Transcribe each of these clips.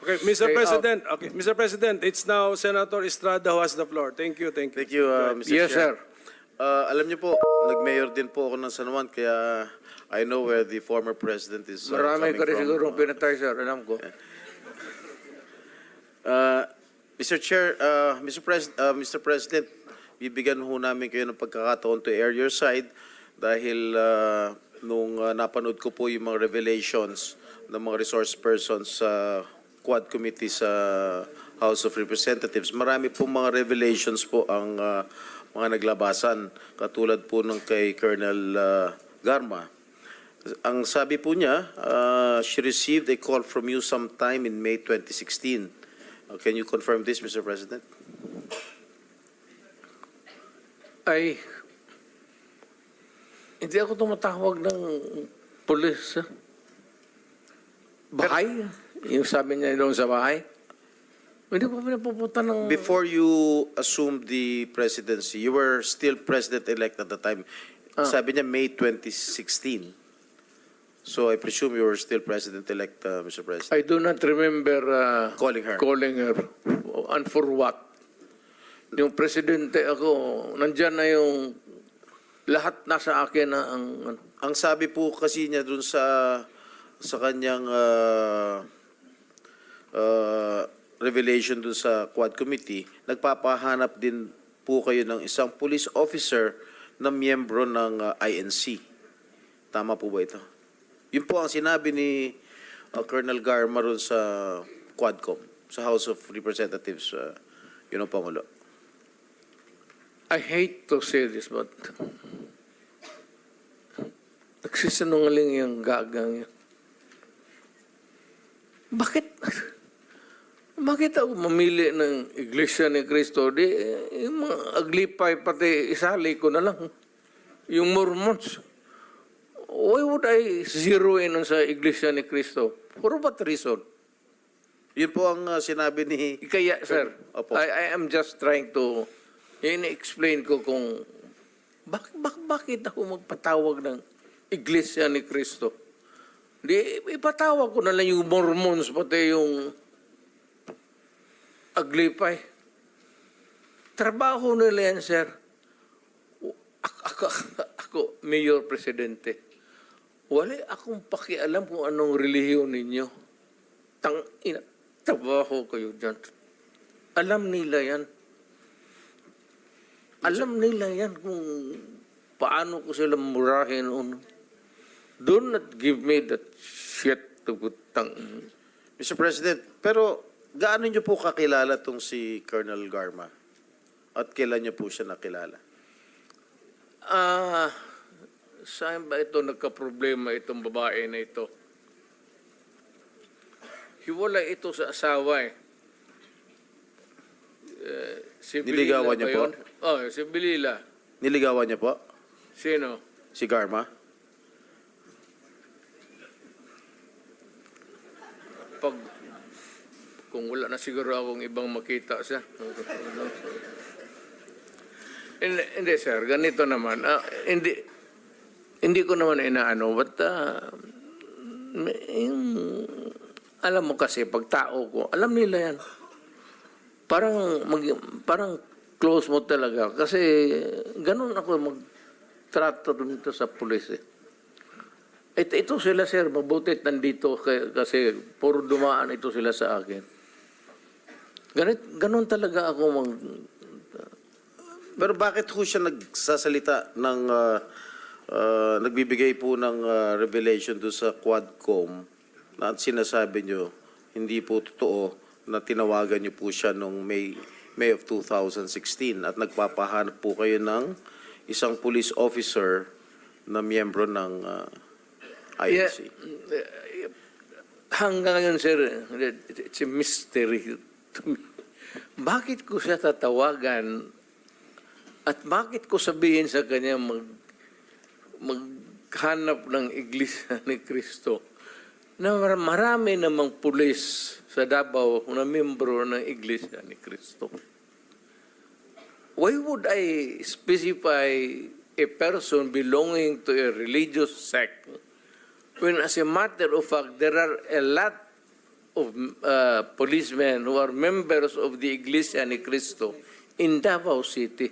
Okay, Mr. Stay President. Okay, Mr. President, it's now Senator Estrada who has the floor. Thank you, thank you. Thank you, Mr. Yes, Chair. sir. Alam niyo po, nag-mayor din po ako ng San Juan, kaya I know where the former president is Marami coming ka rin from. siguro pinatay, sir. Alam ko. Mr. Chair, Mr. President, bibigyan ho namin kayo ng pagkakataon to air your side dahil nung napanood ko po yung mga revelations ng mga resource persons sa Quad Committee sa House of Representatives. Marami po mga revelations po ang mga naglabasan, katulad po ng kay Colonel Garma. Ang sabi po niya, she received a call from you sometime in May 2016. Can you confirm this, Mr. President? Ay, hindi ako tumatawag ng pulis. Bahay? Yung sabi niya doon sa bahay? Hindi ko pinapupunta ng... Before you assumed the presidency, you were still president-elect at the time. Sabi niya May 2016. So I presume you were still president-elect, Mr. President. I do not remember Calling her. calling her. And for what? Yung presidente ako, nandyan na yung lahat nasa akin na ang... Ang sabi po kasi niya dun sa kanyang revelation dun sa Quad Committee, nagpapahanap din po kayo ng isang police officer na miyembro ng INC. Tama po ba ito? Yun po ang sinabi ni Colonel Garma ron sa Quadcom, sa House of Representatives, yun ang Pangulo. I hate to say this, but nagsisinungaling yung gagang yun. Bakit ako mamili ng Iglesia ni Cristo? Di, yung mga aglipay pati isali ko na lang. Yung Mormons. Why would I zero in sa Iglesia ni Cristo? For what reason? Yun po ang sinabi ni... Kaya, sir, Opo. I am just trying to explain ko kung bakit ako magpatawag ng Iglesia ni Cristo. Di, ipatawag ko na lang yung Mormons pati yung aglipay. Trabaho nila yan, sir. Ako, Mayor Presidente, wala akong pakialam kung anong relihiyon ninyo. Trabaho kayo dyan. Alam nila yan. Alam nila yan kung paano ko sila murahin. Do not give me that shit to putang. Mr. President, pero gaano niyo po kakilala tong si Colonel Garma? At kailan niyo po siya nakilala? Saan ba ito nagka-problema itong babae na ito? Hiwalay ito sa asawa eh. Si Niligawan niya po? Oh, si Bilila. Niligawan niya po? Sino? Si Garma? Kung wala na siguro akong ibang makita siya. Hindi, sir. Ganito naman. Hindi ko naman inaano. But, alam mo kasi, pag tao ko, alam nila yan. Parang close mo talaga. Kasi, ganun ako magtrato dito sa pulis eh. Ito sila, sir, mabutit nandito kasi puro dumaan ito sila sa akin. Ganun talaga ako Pero bakit ho siya nagsasalita ng nagbibigay po ng revelation doon sa Quadcom na sinasabi nyo hindi po totoo na tinawagan nyo po siya noong May of 2016 at nagpapahanap po kayo ng isang police officer na miyembro ng INC? Hanggang ngayon, sir, it's a mystery to me. Bakit ko siya tatawagan at bakit ko sabihin sa kanya maghanap ng Iglesia ni Cristo na marami namang pulis sa Davao na membro ng Iglesia ni Cristo? Why would I specify a person belonging to a religious sect when as a matter of fact there are a lot of policemen who are members of the Iglesia ni Cristo in Davao City.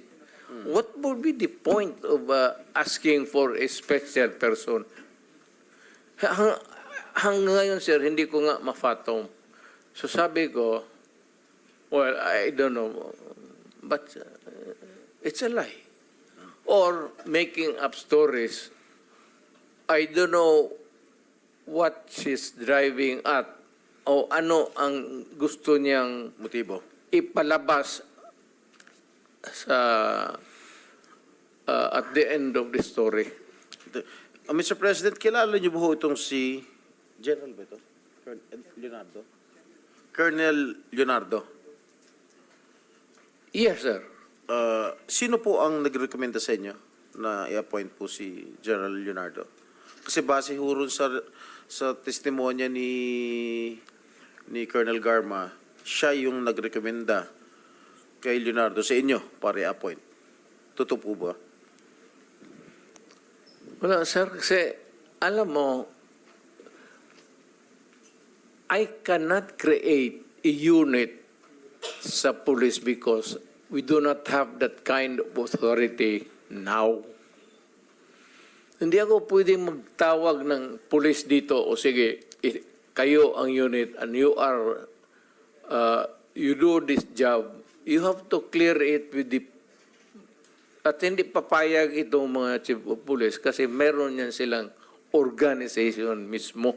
What would be the point of asking for a special person? Hanggang ngayon, sir, hindi ko nga mafathom. So sabi ko, well, I don't know, but it's a lie. Or making up stories. I don't know what she's driving at o ano ang gusto niyang Motibo. ipalabas sa at the end of the story. Mr. President, kilala niyo ba ho itong si General ba ito? Leonardo? Colonel Leonardo. Yes, sir. Sino po ang nagrekomenda sa inyo na i-appoint po si General Leonardo? Kasi base ho rin sa testimonya ni Colonel Garma, siya yung nagrekomenda kay Leonardo sa inyo para i-appoint. Totoo po ba? Wala, sir, kasi alam mo, I cannot create a unit sa police because we do not have that kind of authority now. Hindi ako pwedeng magtawag ng police dito o sige, kayo ang unit and you are, you do this job. You have to clear it with the, at hindi papayag itong mga chief of police kasi meron yan silang organization mismo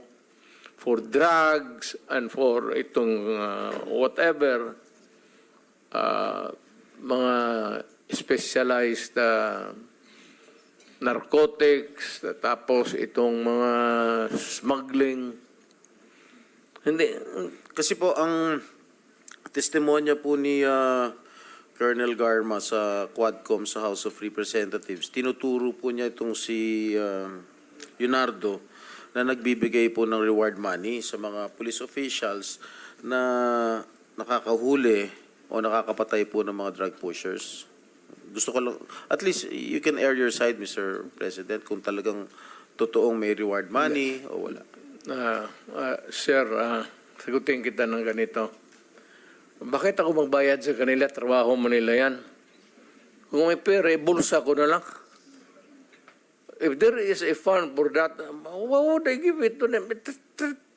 for drugs and for itong whatever, mga specialized narcotics, tapos itong mga smuggling. Hindi. Kasi po ang testimonya po ni Colonel Garma sa Quadcom sa House of Representatives, tinuturo po niya itong si Leonardo na nagbibigay po ng reward money sa mga police officials na nakakahuli o nakakapatay po ng mga drug pushers. Gusto ko lang, at least you can air your side, Mr. President, kung talagang totoong may reward money o wala. Sir, sagutin kita ng ganito. Bakit ako magbayad sa kanila? Trabaho mo nila yan. Kung may pera, bulsa ko na lang. If there is a fund for that, why would I give it to them?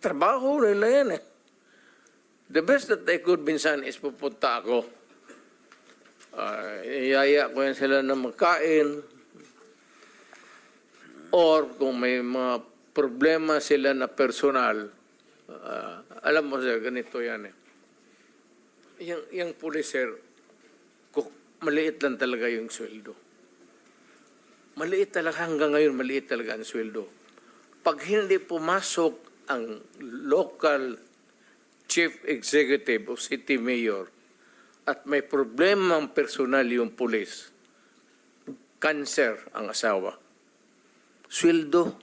Trabaho nila yan eh. The best that I could minsan is pupunta ako. Iyaya ko yan sila na magkain. Or kung may mga problema sila na personal, alam mo sir, ganito yan eh. Yung policer, maliit lang talaga yung sweldo. Maliit talaga, hanggang ngayon maliit talaga ang sweldo. Pag hindi pumasok ang local chief executive o city mayor at may problema ang personal yung police, cancer ang asawa, sweldo.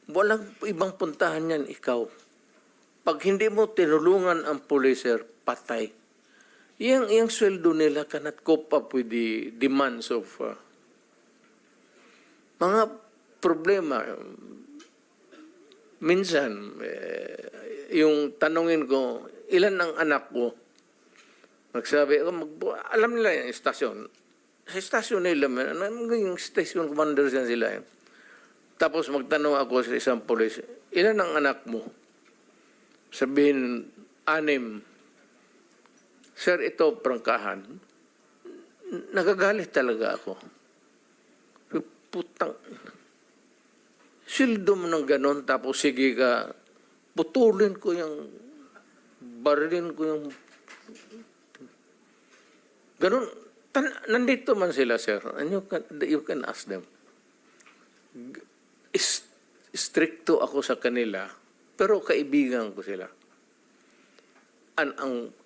Walang ibang puntahan yan, ikaw. Pag hindi mo tinulungan ang policer, patay. Yung sweldo nila cannot cope up with the demands of mga problema. Minsan, yung tanongin ko, ilan ang anak ko? Magsabi, alam nila yung istasyon. Sa istasyon nila, yung station commanders yan sila. Tapos magtanong ako sa isang polis, ilan ang anak mo? Sabihin, 6. Sir, ito, prangkahan. Nagagalit talaga ako. Putang. Sildo mo ng ganon, tapos sige ka, putulin ko yung, barilin ko yung, ganon. Nandito man sila, sir. And you can ask them. Stricto ako sa kanila, pero kaibigan ko sila.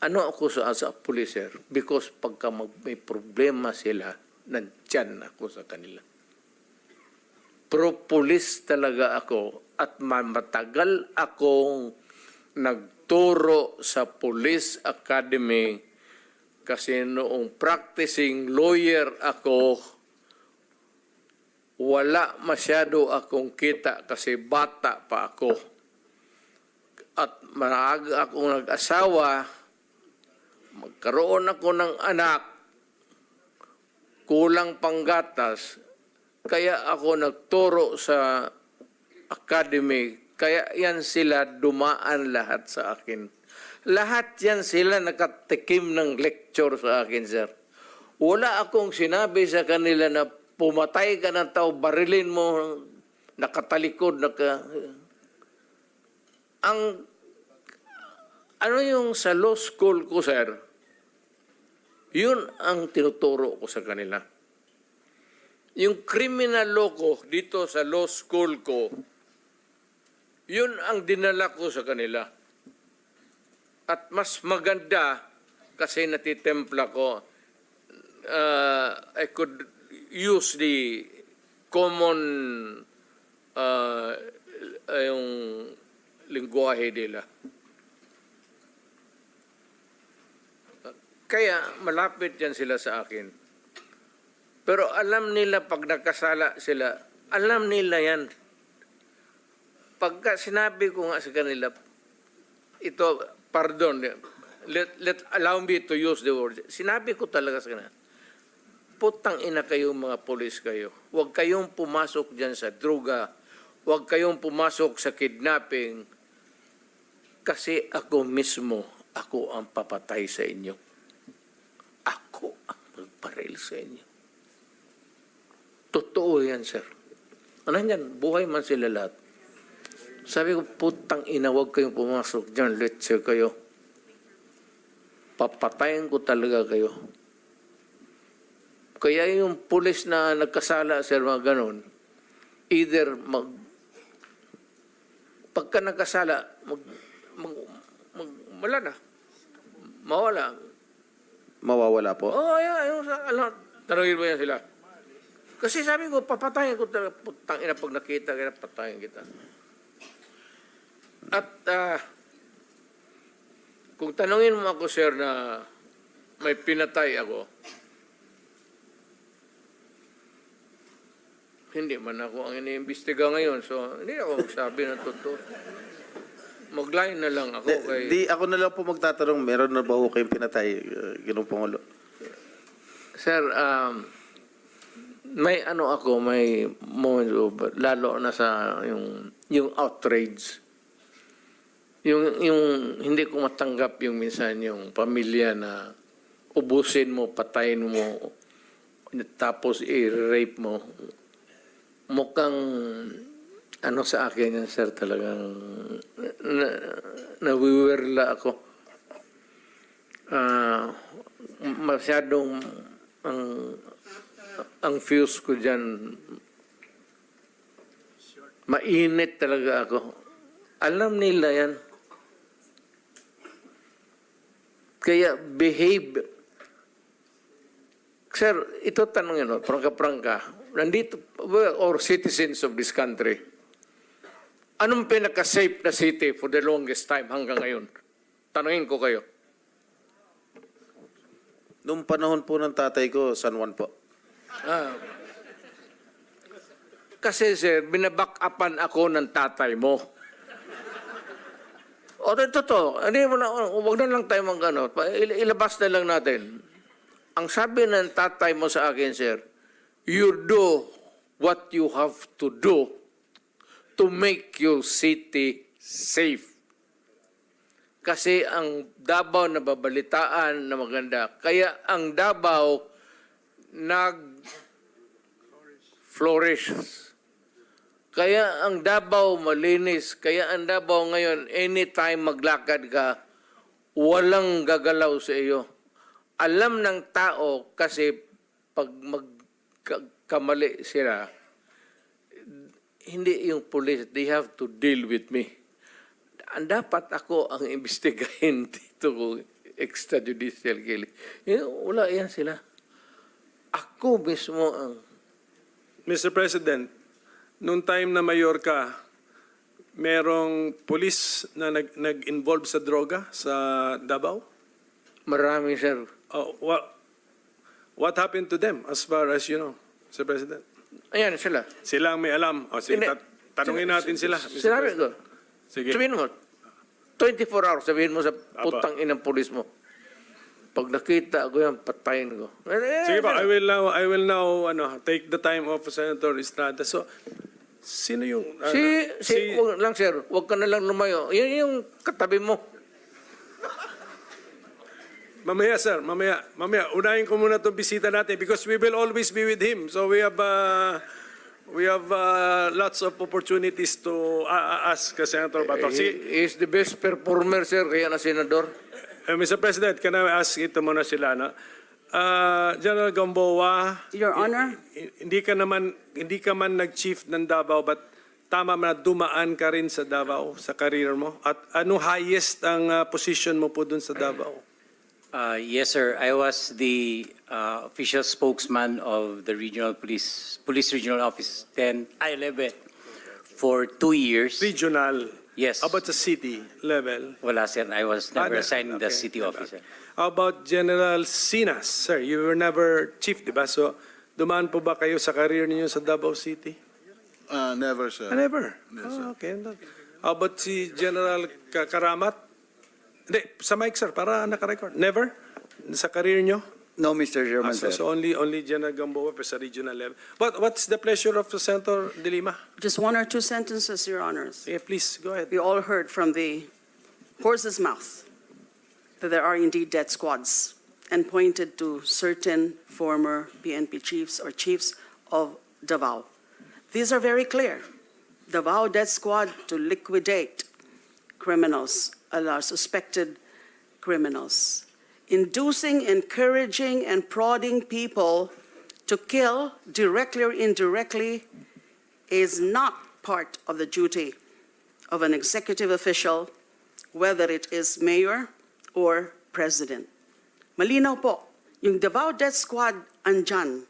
Ano ako sa policer? Because pagka may problema sila, nandyan ako sa kanila. Pro-police talaga ako at matagal akong nagturo sa Police Academy kasi noong practicing lawyer ako, wala masyado akong kita kasi bata pa ako. at maaga akong nag-asawa, magkaroon ako ng anak, kulang panggatas, kaya ako nagturo sa academy, kaya yan sila dumaan lahat sa akin. Lahat yan sila nakatikim ng lecture sa akin, sir. Wala akong sinabi sa kanila na pumatay ka ng tao, barilin mo, nakatalikod, ano yung sa law school ko, sir, yun ang tinuturo ko sa kanila. Yung criminal law ko dito sa law school ko, yun ang dinala ko sa kanila. At mas maganda kasi natitempla ko, I could use the common yung lingwahe nila. Kaya malapit yan sila sa akin. Pero alam nila pag nagkasala sila, alam nila yan. Pagka sinabi ko nga sa kanila, ito, pardon, allow me to use the word. Sinabi ko talaga sa kanila, putang ina kayo mga polis kayo. Huwag kayong pumasok dyan sa droga. Huwag kayong pumasok sa kidnapping. Kasi ako mismo, ako ang papatay sa inyo. Ako ang magbaril sa inyo. Totoo yan, sir. Ano yan? Buhay man sila lahat. Sabi ko, putang ina, huwag kayong pumasok dyan. Let's say kayo. Papatayin ko talaga kayo. Kaya yung pulis na nagkasala, sir, mga ganon, either pagka nagkasala, wala na. Mawala. Mawawala po? Oo, tanongin mo yan sila. Kasi sabi ko, papatayin ko talaga, putang ina, pag nakita kita, patayin kita. At kung tanongin mo ako, sir, na may pinatay ako, hindi man ako ang iniimbestiga ngayon, so hindi ako magsabi ng totoo. Mag-line na lang ako kay... Di ako na lang po magtatanong, meron na ba ho kayong pinatay, Ginoong Pangulo? Sir, may may moment of, lalo na sa yung outrage. Yung hindi ko matanggap yung minsan yung pamilya na ubusin mo, patayin mo, tapos i-rape mo. Mukhang sa akin yan, sir, talagang nawiwirla ako. Masyadong ang fuse ko dyan, mainit talaga ako. Alam nila yan. Kaya behave. Sir, ito tanong yan, prangka-prangka. Nandito, or citizens of this country, anong pinaka-safe na city for the longest time hanggang ngayon? Tanungin ko kayo. Noong panahon po ng tatay ko, San Juan po. Kasi sir, binaback-upan ako ng tatay mo. O totoo, huwag na lang tayo ilabas na lang natin. Ang sabi ng tatay mo sa akin, sir, you do what you have to do to make your city safe. Kasi ang Davao nababalitaan na maganda. Kaya ang Davao nag-flourish. Kaya ang Davao malinis. Kaya ang Davao ngayon, anytime maglakad ka, walang gagalaw sa iyo. Alam ng tao kasi pag magkamali sila, hindi yung police, they have to deal with me. Dapat ako ang imbestigahin dito ko extrajudicial killing. Wala yan sila. Ako mismo ang... Mr. President, noong time na mayor ka, merong police na nag-involve sa droga sa Davao? Marami, sir. Oh, what happened to them as far as you know, Mr. President? Ayan sila. Sila ang may alam. O, sige, Hindi. tanungin natin sila. Mr. Sinabi ko. President. Sige. Sabihin mo. 24 hours, sabihin mo sa putang inang pulis mo. Pag nakita ko yan, patayin ko. Sige po, I will now take the time of Senator Estrada. So, sino yung... Wag lang, sir. Huwag ka na lang lumayo. Yan yung katabi mo. Mamaya, sir. Mamaya. Unahin ko muna itong bisita natin because we will always be with him. So, we have lots of opportunities to ask Senator Bato. Sige. He is the best performer, sir. Kaya na senador. Mr. President, can I ask ito muna sila, no? General Gamboa, Your Honor? hindi ka man nag-chief ng Davao, but tama na dumaan ka rin sa Davao, sa career mo? At anong highest ang position mo po dun sa Davao? Yes, sir. I was the official spokesman of the Police Regional Office 11 for 2 years. Regional? Yes. How about the city level? Wala, sir. I was never assigned in the Okay. city office. Sir. How about General Sinas? Sir, you were never chief, di ba? So, dumaan po ba kayo sa career ninyo sa Davao City? Never, sir. Never. Yes, sir. Okay. How about si General Karamat? Hindi, sa mic, sir, para nakarecord. Never? Sa career nyo? No, Mr. Chairman, sir. So only General Gamboa sa regional level. What's the pleasure of Senator De Lima? Just one or two sentences, Your Honors. Yeah, please, go ahead. We all heard from the horse's mouth that there are indeed death squads and pointed to certain former PNP chiefs or chiefs of Davao. These are very clear. Davao death squad to liquidate criminals, suspected criminals. Inducing, encouraging, and prodding people to kill directly or indirectly is not part of the duty of an executive official, whether it is mayor or president. Malinaw po, yung Davao Death Squad andyan.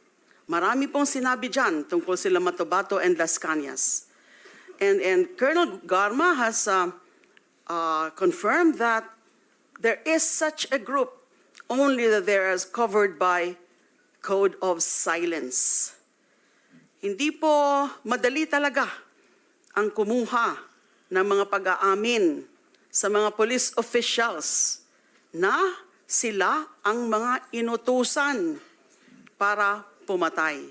Marami pong sinabi dyan tungkol sila Matobato and Las Cañas. And Colonel Garma has confirmed that there is such a group, only that they are covered by code of silence. Hindi po madali talaga ang kumuha ng mga pag-aamin sa mga police officials na sila ang mga inutusan para pumatay.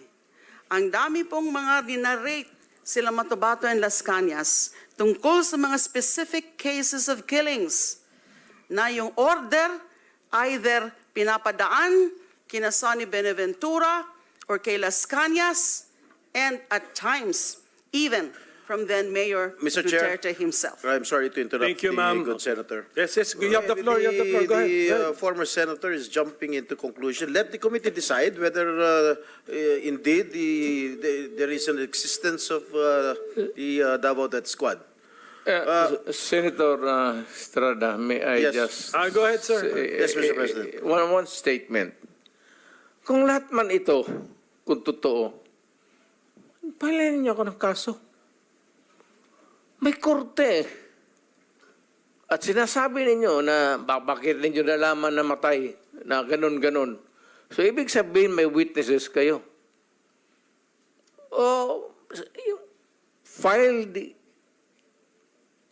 Ang dami pong mga dinarate sila Matobato and Las Cañas tungkol sa mga specific cases of killings na yung order either pinapadaan kina Sonny Benaventura or kay Las Cañas, and at times even from then Mayor Mr. Chair. Duterte himself. I'm sorry to interrupt. Thank you, the ma'am. good senator. Yes, you have the floor, you have the floor. Go ahead. The former senator is jumping into conclusion. Let the committee decide whether indeed there is an existence of the Davao Death Squad. Senator Estrada, may I Yes. just... Go ahead, sir. Yes, Mr. President. One statement. Kung lahat man ito, kung totoo, palayan niyo ako ng kaso. May korte. At sinasabi ninyo na bakit ninyo nalaman na matay, na ganun-ganun. So, ibig sabihin may witnesses kayo. O, file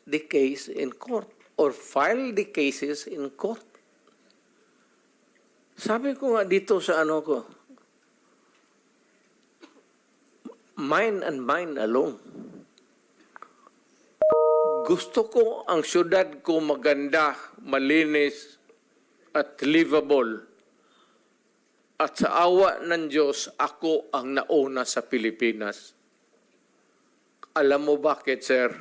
the case in court or file the cases in court. Sabi ko nga dito sa ano ko, mine and mine alone. Gusto ko ang syudad ko maganda, malinis, at livable. At sa awa ng Diyos, ako ang nauna sa Pilipinas. Alam mo bakit, sir?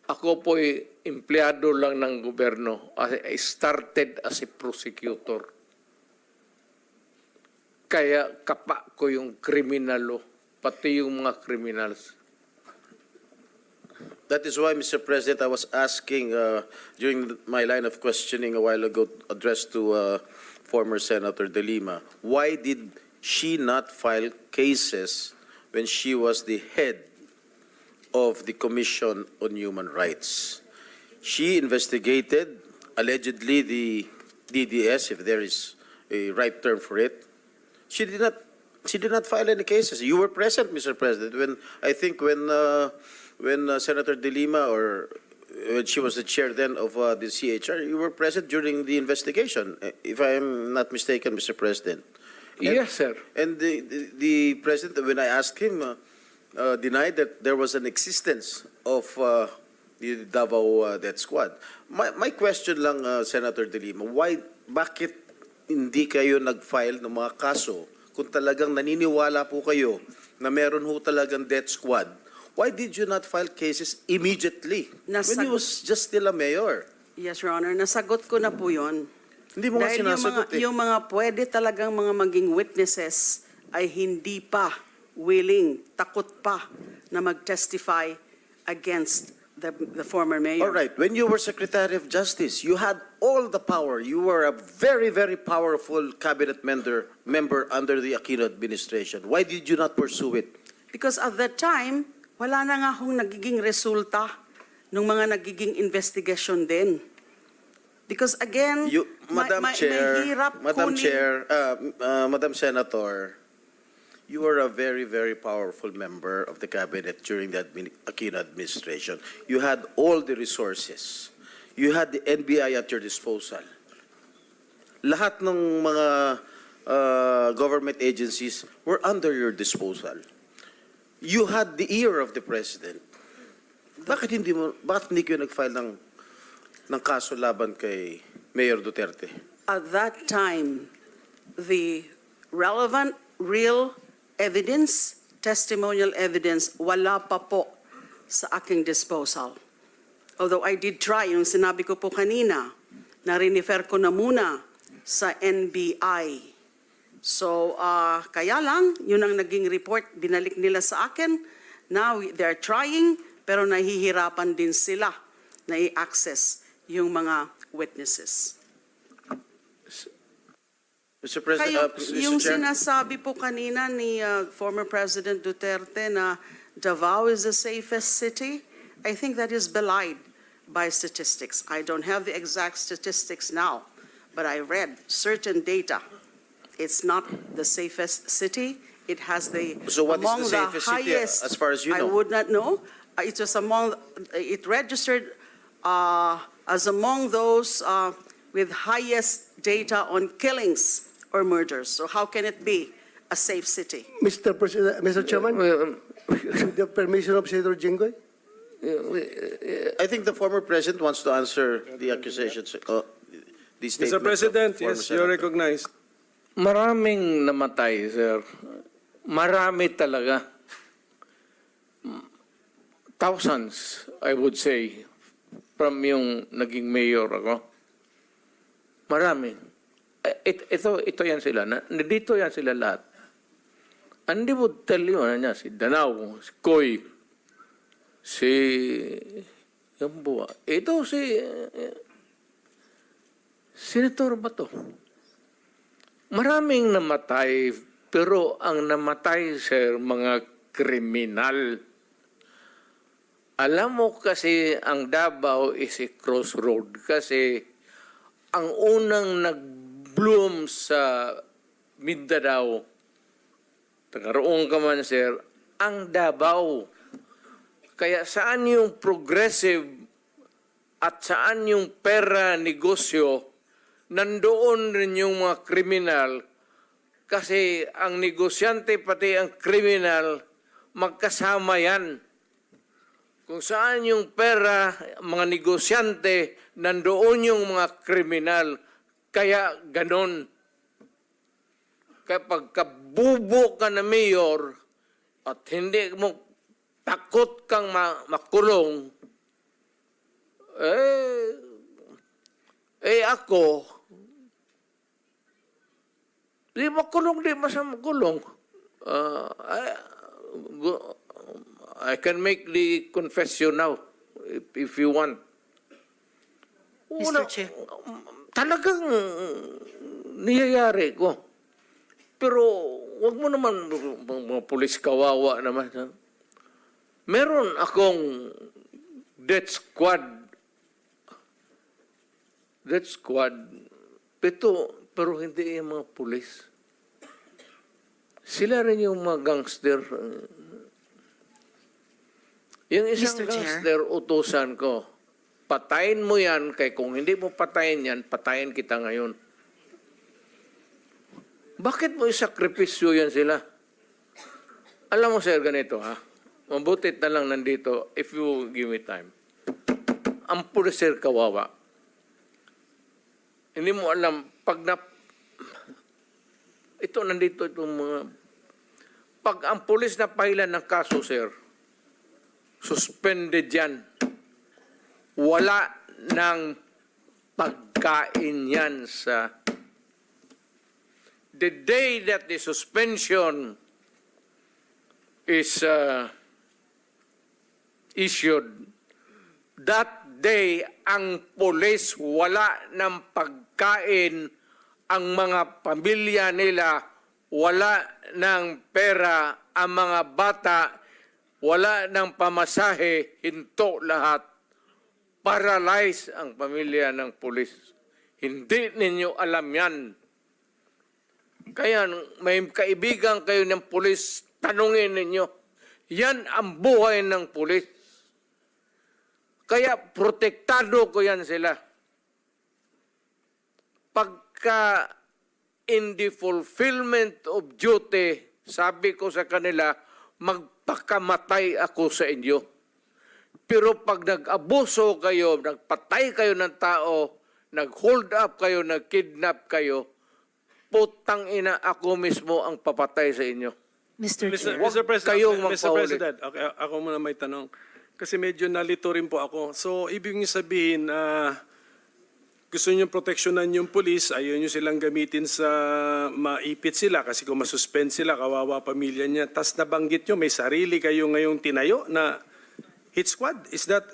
Ako po'y empleyado lang ng gobyerno. I started as a prosecutor. Kaya kapa ko yung kriminalo, pati yung mga criminals. That is why, Mr. President, I was asking during my line of questioning a while ago, addressed to former Senator De Lima, why did she not file cases when she was the head of the Commission on Human Rights? She investigated, allegedly, the DDS, if there is a right term for it. She did not file any cases. You were present, Mr. President, when Senator De Lima or when she was the chair then of the CHR, you were present during the investigation, if I am not mistaken, Mr. President. Yes, sir. And the president, when I asked him, denied that there was an existence of the Davao Death Squad. My question lang, Senator De Lima, bakit hindi kayo nag-file ng mga kaso kung talagang naniniwala po kayo na meron ho talagang death squad? Why did you not file cases immediately when he was just still a mayor? Yes, Your Honor, nasagot ko na po yun. Hindi mo nga Dahil sinasagot eh. yung mga pwede talagang mga maging witnesses ay hindi pa willing, takot pa na mag-testify against the former mayor. All right, when you were Secretary of Justice, you had all the power. You were a very, very powerful cabinet member under the Aquino administration. Why did you not pursue it? Because at that time, wala na nga hong nagiging resulta ng mga nagiging investigation din. Because again, Madam mahirap Madam kunin- Chair, Madam Senator, you were a very, very powerful member of the cabinet during the Aquino administration. You had all the resources. You had the NBI at your disposal. Lahat ng mga government agencies were under your disposal. You had the ear of the president. Bakit hindi kayo nag-file ng kaso laban kay Mayor Duterte? At that time, the relevant, real evidence, testimonial evidence, wala pa po sa aking disposal. Although I did try, yung sinabi ko po kanina, na rinifer ko na muna sa NBI. So, kaya lang, yun ang naging report, binalik nila sa akin. Now, they're trying, pero nahihirapan din sila na i-access yung mga witnesses. Mr. President, Kayo, Mr. yung Chair. sinasabi po kanina ni former President Duterte na Davao is the safest city, I think that is belied by statistics. I don't have the exact statistics now, but I read certain data. It's not the safest city. It has So what is among the safest city, highest, as far as you I know? would not know. It was it registered as among those with highest data on killings or murders. So how can it be a safe city? Mr. President, Mr. Chairman, Well, with the permission of Senator Jinggoy, I think the former president wants to answer the accusations. The statements Mr. of President, former yes, you're senator. recognized. maraming namatay, sir. Marami talaga. Thousands, I would say, from yung naging mayor ako. Marami. Ito yan sila. Dito yan sila lahat. And they would tell you, si Danao, si Koy, si Yambua. Ito si Senator Bato. Maraming namatay, pero ang namatay, sir, mga kriminal. Alam mo kasi ang Davao is a crossroad kasi ang unang nag-bloom sa Mindanao, tagaroon ka man, sir, ang Davao. Kaya saan yung progressive at saan yung pera negosyo, nandoon rin yung mga kriminal kasi ang negosyante pati ang kriminal magkasama yan. Kung saan yung pera, mga negosyante, nandoon yung mga kriminal. Kaya ganon. Kapag kabubo ka na mayor at hindi mo takot kang makulong, ako, di makulong, di makulong. I can make the confession now, if you want. Mr. Chair. Talagang niyayari ko. Pero wag mo naman, mga pulis kawawa naman. Ha? Meron akong death squad. Death squad. Pero hindi yung mga pulis. Sila rin yung mga gangster. Yung isang Mr. Chair. gangster, utusan ko. patayin mo yan, kay kung hindi mo patayin yan, patayin kita ngayon. Bakit mo isakripisyo yan sila? Alam mo, sir, ganito, ha? Mabutit na lang nandito, if you give me time. Ang pulis, sir, kawawa. Hindi mo alam, ito, nandito itong mga... Pag ang pulis na pahilan ng kaso, sir, suspended yan. Wala ng pagkain yan sa... The day that the suspension is issued, that day, ang pulis wala ng pagkain, ang mga pamilya nila wala ng pera, ang mga bata wala ng pamasahe, hinto lahat. Paralyze ang pamilya ng pulis. Hindi ninyo alam yan. Kaya may kaibigan kayo ng pulis, tanungin ninyo. Yan ang buhay ng pulis. Kaya protektado ko yan sila. Pagka in the fulfillment of duty, sabi ko sa kanila, magpakamatay ako sa inyo. Pero pag nag-abuso kayo, nagpatay kayo ng tao, nag-hold up kayo, nag-kidnap kayo, putang ina, ako mismo ang papatay sa inyo. Mr. Chair. Mr. President, kayong Mr. magpahuli. President, okay, ako muna may tanong. Kasi medyo nalito rin po ako. So, ibig niyo sabihin, gusto niyo proteksyonan yung police, ayaw niyo silang gamitin sa maipit sila kasi kung masuspend sila, kawawa pamilya niya. Tas nabanggit niyo, may sarili kayo ngayong tinayo na hit squad. Is that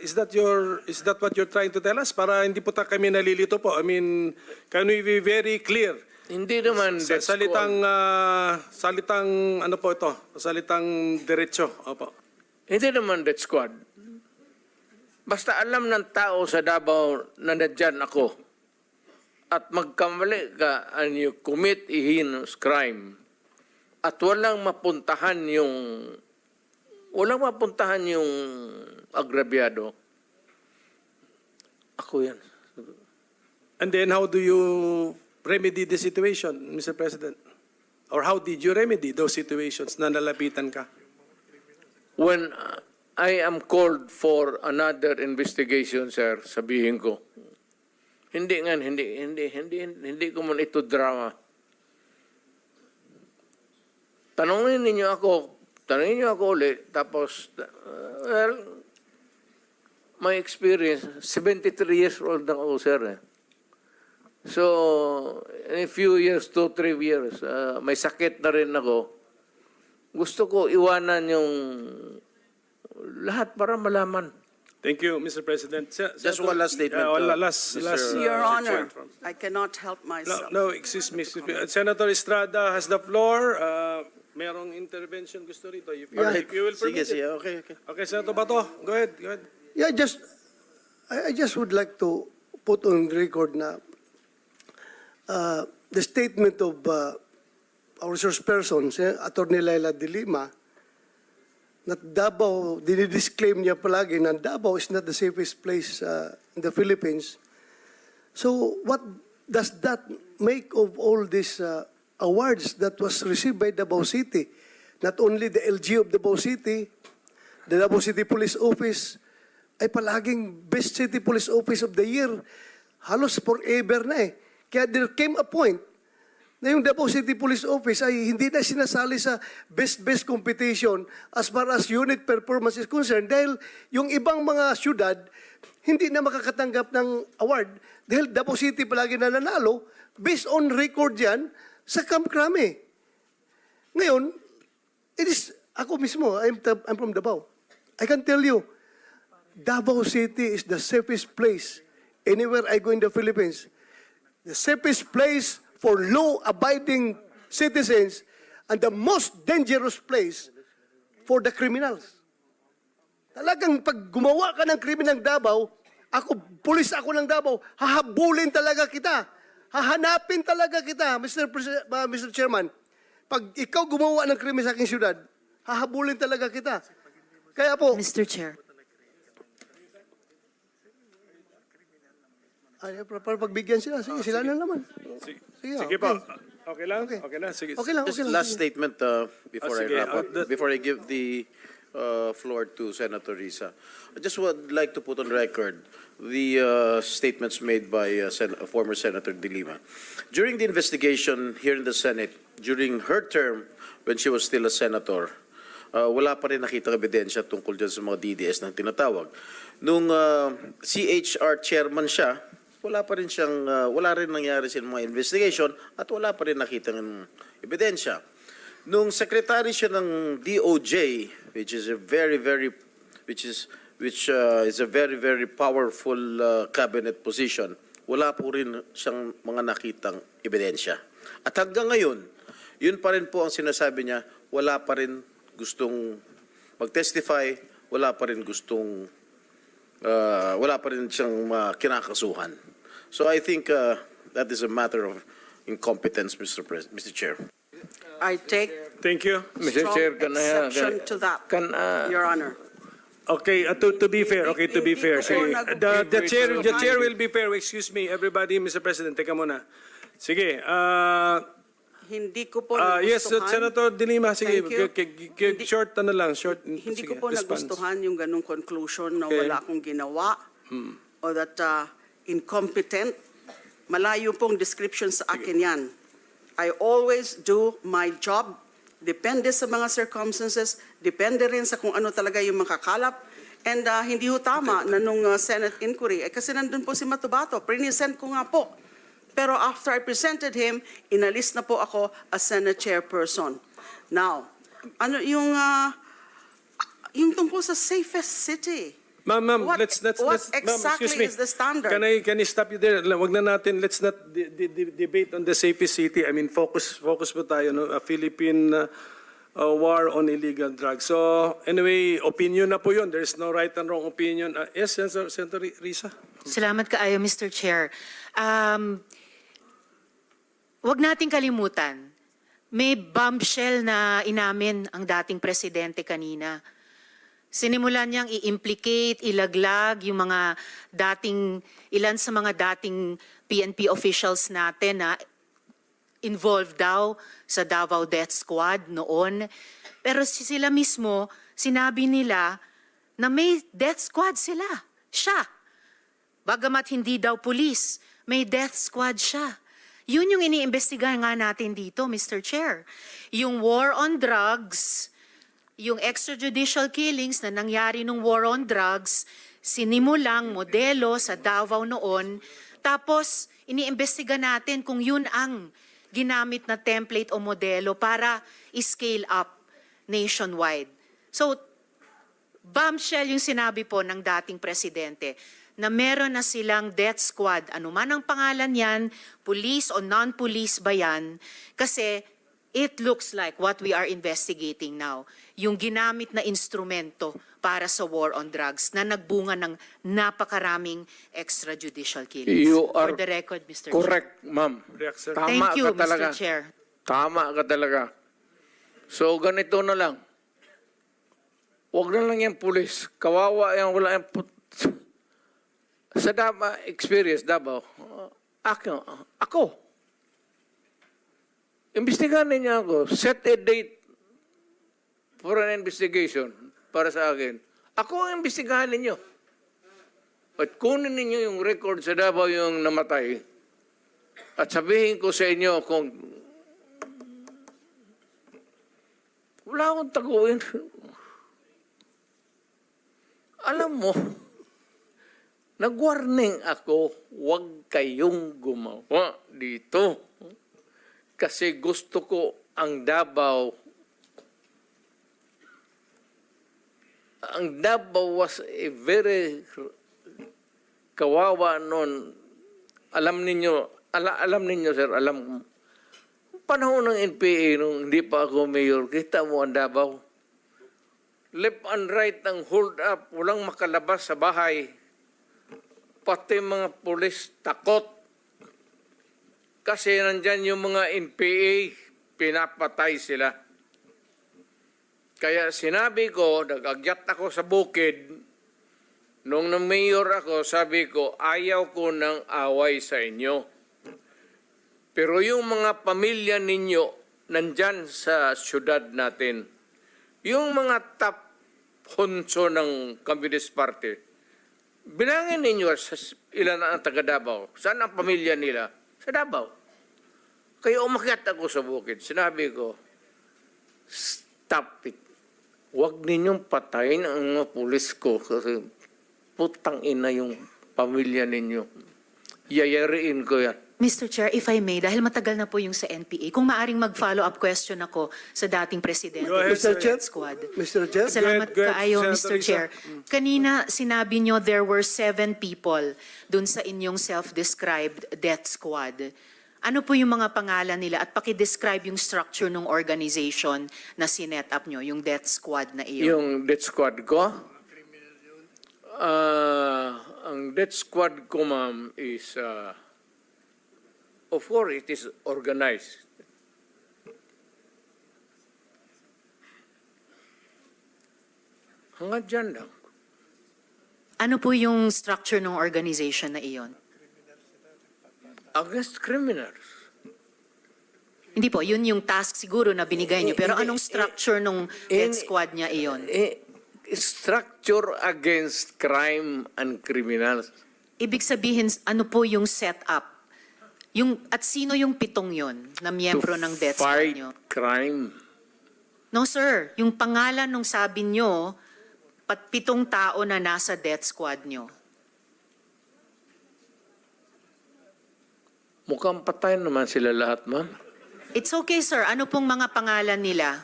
what you're trying to tell us? Para hindi po kami nalilito po. I mean, can we be very clear? Hindi naman death Salitang, squad. salitang, ano po ito? Salitang diretso. Opo. Hindi naman death squad. Basta alam ng tao sa Davao na nandyan ako at magkamali ka and you commit a heinous crime at walang mapuntahan yung agrabyado, ako yan. And then how do you remedy the situation, Mr. President? Or how did you remedy those situations na nalapitan ka? When I am called for another investigation, sir, sabihin ko, hindi ko man ito drama. Tanungin niyo ako ulit, tapos, well, my experience, 73 years old na ako, sir. So, in a few years, 2-3 years, may sakit na rin ako. Gusto ko iwanan yung lahat para malaman. Thank you, Mr. President. Just one last statement. Last. Your Honor, I cannot help myself. No, excuse me. Senator Estrada has the floor. Merong intervention gusto rito. If you will permit Sige, it. okay. Okay, Senator Bato, go ahead. Yeah, I just would like to put on record na the statement of our resource person, Attorney Laila de Lima, na Davao, dinidisclaim niya palagi na Davao is not the safest place in the Philippines. So what does that make of all these awards that was received by Davao City? Not only the LG of Davao City, the Davao City Police Office, ay palaging Best City Police Office of the Year. Halos forever na eh. Kaya there came a point na yung Davao City Police Office ay hindi na sinasali sa best competition as far as unit performance is concerned dahil yung ibang mga syudad hindi na makakatanggap ng award dahil Davao City palagi na nanalo based on record yan sa Camp Crame. Ngayon, ako mismo, I'm from Davao. I can tell you, Davao City is the safest place anywhere I go in the Philippines. The safest place for law-abiding citizens and the most dangerous place for the criminals. Talagang pag gumawa ka ng krimen ng Davao, pulis ako ng Davao, hahabulin talaga kita. Hahanapin talaga kita, Mr. Chairman. Pag ikaw gumawa ng krimen sa aking syudad, hahabulin talaga kita. Kaya po, Mr. Chair. Ay, para pagbigyan sila. Sige, sila na naman. Sige, Sige, sige po. okay. Okay lang? Okay. Okay lang? Sige. Okay lang, Just okay lang. last sige. statement before I sige, wrap up, that- before I give the floor to Senator Risa. I just would like to put on record the statements made by former Senator De Lima. During the investigation here in the Senate, during her term when she was still a senator, wala pa rin nakitang ebidensya tungkol dyan sa mga DDS na tinatawag. Nung CHR chairman siya, wala rin nangyari sa mga investigation at wala pa rin nakitang ebidensya. Nung secretary siya ng DOJ, which is a very very powerful cabinet position, wala po rin siyang mga nakitang ebidensya. At hanggang ngayon, yun pa rin po ang sinasabi niya, wala pa rin gustong mag-testify, wala pa rin siyang kinakasuhan. So I think that is a matter of incompetence, Mr. Chair. I take Thank you. Mr. strong Chair, exception to that, Your Honor. Okay, to be fair, sige. The chair will be fair. Excuse me, everybody, Mr. President, teka muna. Sige, Hindi ko po yes, nagustuhan. Senator De Lima, sige, Thank you. short short. Hindi sige, ko po response. nagustuhan yung ganong conclusion na Okay. wala akong ginawa o that incompetent. Malayo pong description sa akin yan. I always do my job. Depende sa mga circumstances, depende rin sa kung ano talaga yung makakalap. And hindi ho tama na nung Senate inquiry, kasi nandun po si Matubato, present ko nga po. Pero after I presented him, inalis na po ako as Senate chairperson. Now, ano yung tungkol sa safest city? Ma'am, What- let's what ma'am, exactly excuse me. is the standard? Can I stop you there? Wag na natin, let's not debate on the safest city. I mean, focus po tayo, no? A Philippine war on illegal drugs. So, anyway, opinion na po yun. There's no right and wrong opinion. Yes, Senator Risa? Salamat kaayo, Mr. Chair. Huwag nating kalimutan, may bombshell na inamin ang dating presidente kanina. Sinimulan niyang i-implicate, ilaglag yung mga ilan sa mga dating PNP officials natin na involved daw sa Davao Death Squad noon. Pero sila mismo, sinabi nila na may death squad sila. Siya. Bagamat hindi daw pulis, may death squad siya. Yun yung iniimbestigahan nga natin dito, Mr. Chair. Yung war on drugs, yung extrajudicial killings na nangyari nung war on drugs, sinimulang modelo sa Davao noon, tapos iniimbestiga natin kung yun ang ginamit na template o modelo para i-scale up nationwide. So, bombshell yung sinabi po ng dating presidente na meron na silang death squad, anuman ang pangalan yan, police o non-police ba yan, kasi it looks like what we are investigating now, yung ginamit na instrumento para sa war on drugs na nagbunga ng napakaraming extrajudicial killings. You are For the record, Mr. Chair. correct, ma'am. React, sir. Tama Thank you, ka talaga. Mr. Chair. Tama ka talaga. So, ganito na lang. Huwag na lang yung pulis. Kawawa yan, wala yung sa experience, Davao, ako. Imbestigahan niya ako. Set a date for an investigation para sa akin. Ako ang imbestigahan ninyo. At kunin ninyo yung record sa Davao yung namatay. At sabihin ko sa inyo kung wala akong taguin. Alam mo, nag-warning ako, huwag kayong gumawa dito. Kasi gusto ko ang Davao. Ang Davao was a very kawawa noon. Alam ninyo, sir, alam. Panahon ng NPA, nung hindi pa ako mayor, kita mo ang Davao. Left and right ang hold up, walang makalabas sa bahay. Pati mga pulis takot. Kasi nandyan yung mga NPA, pinapatay sila. Kaya sinabi ko, nag-agyat ako sa bukid, Nung na-mayor ako, sabi ko, ayaw ko ng away sa inyo. Pero yung mga pamilya ninyo, nandyan sa syudad natin, yung mga top honso ng Communist Party, bilangin ninyo sa ilan ang taga Davao. Saan ang pamilya nila? Sa Davao. Kaya umakyat ako sa bukid. Sinabi ko, stop it. Huwag ninyong patayin ang mga pulis ko kasi putang ina yung pamilya ninyo. Yayariin ko yan. Mr. Chair, if I may, dahil matagal na po yung sa NPA, kung maaring mag-follow-up question ako sa dating presidente Go ahead, ng Mr. Chair. Death Squad. Mr. Chair. Salamat Go ahead, kaayo, Senator Mr. Risa. Chair. Kanina, sinabi nyo there were 7 people dun sa inyong self-described death squad. Ano po yung mga pangalan nila at paki-describe yung structure ng organization na sinet up nyo, yung death squad na iyon? Yung death squad ko, ang death squad ko, ma'am, is, of course, it is organized. Hanggang dyan lang. Ano po yung structure ng organization na iyon? Against criminals. Hindi po, yun yung task siguro na binigay nyo. Pero anong structure ng death squad niya iyon? Structure against crime and criminals. Ibig sabihin, ano po yung setup? At sino yung 7 yon na miyembro ng death squad Fight nyo? crime. No sir, yung pangalan nung sabi nyo, 7 tao na nasa death squad nyo. Mukhang patay naman sila lahat, ma'am. It's okay sir, ano pong mga pangalan nila?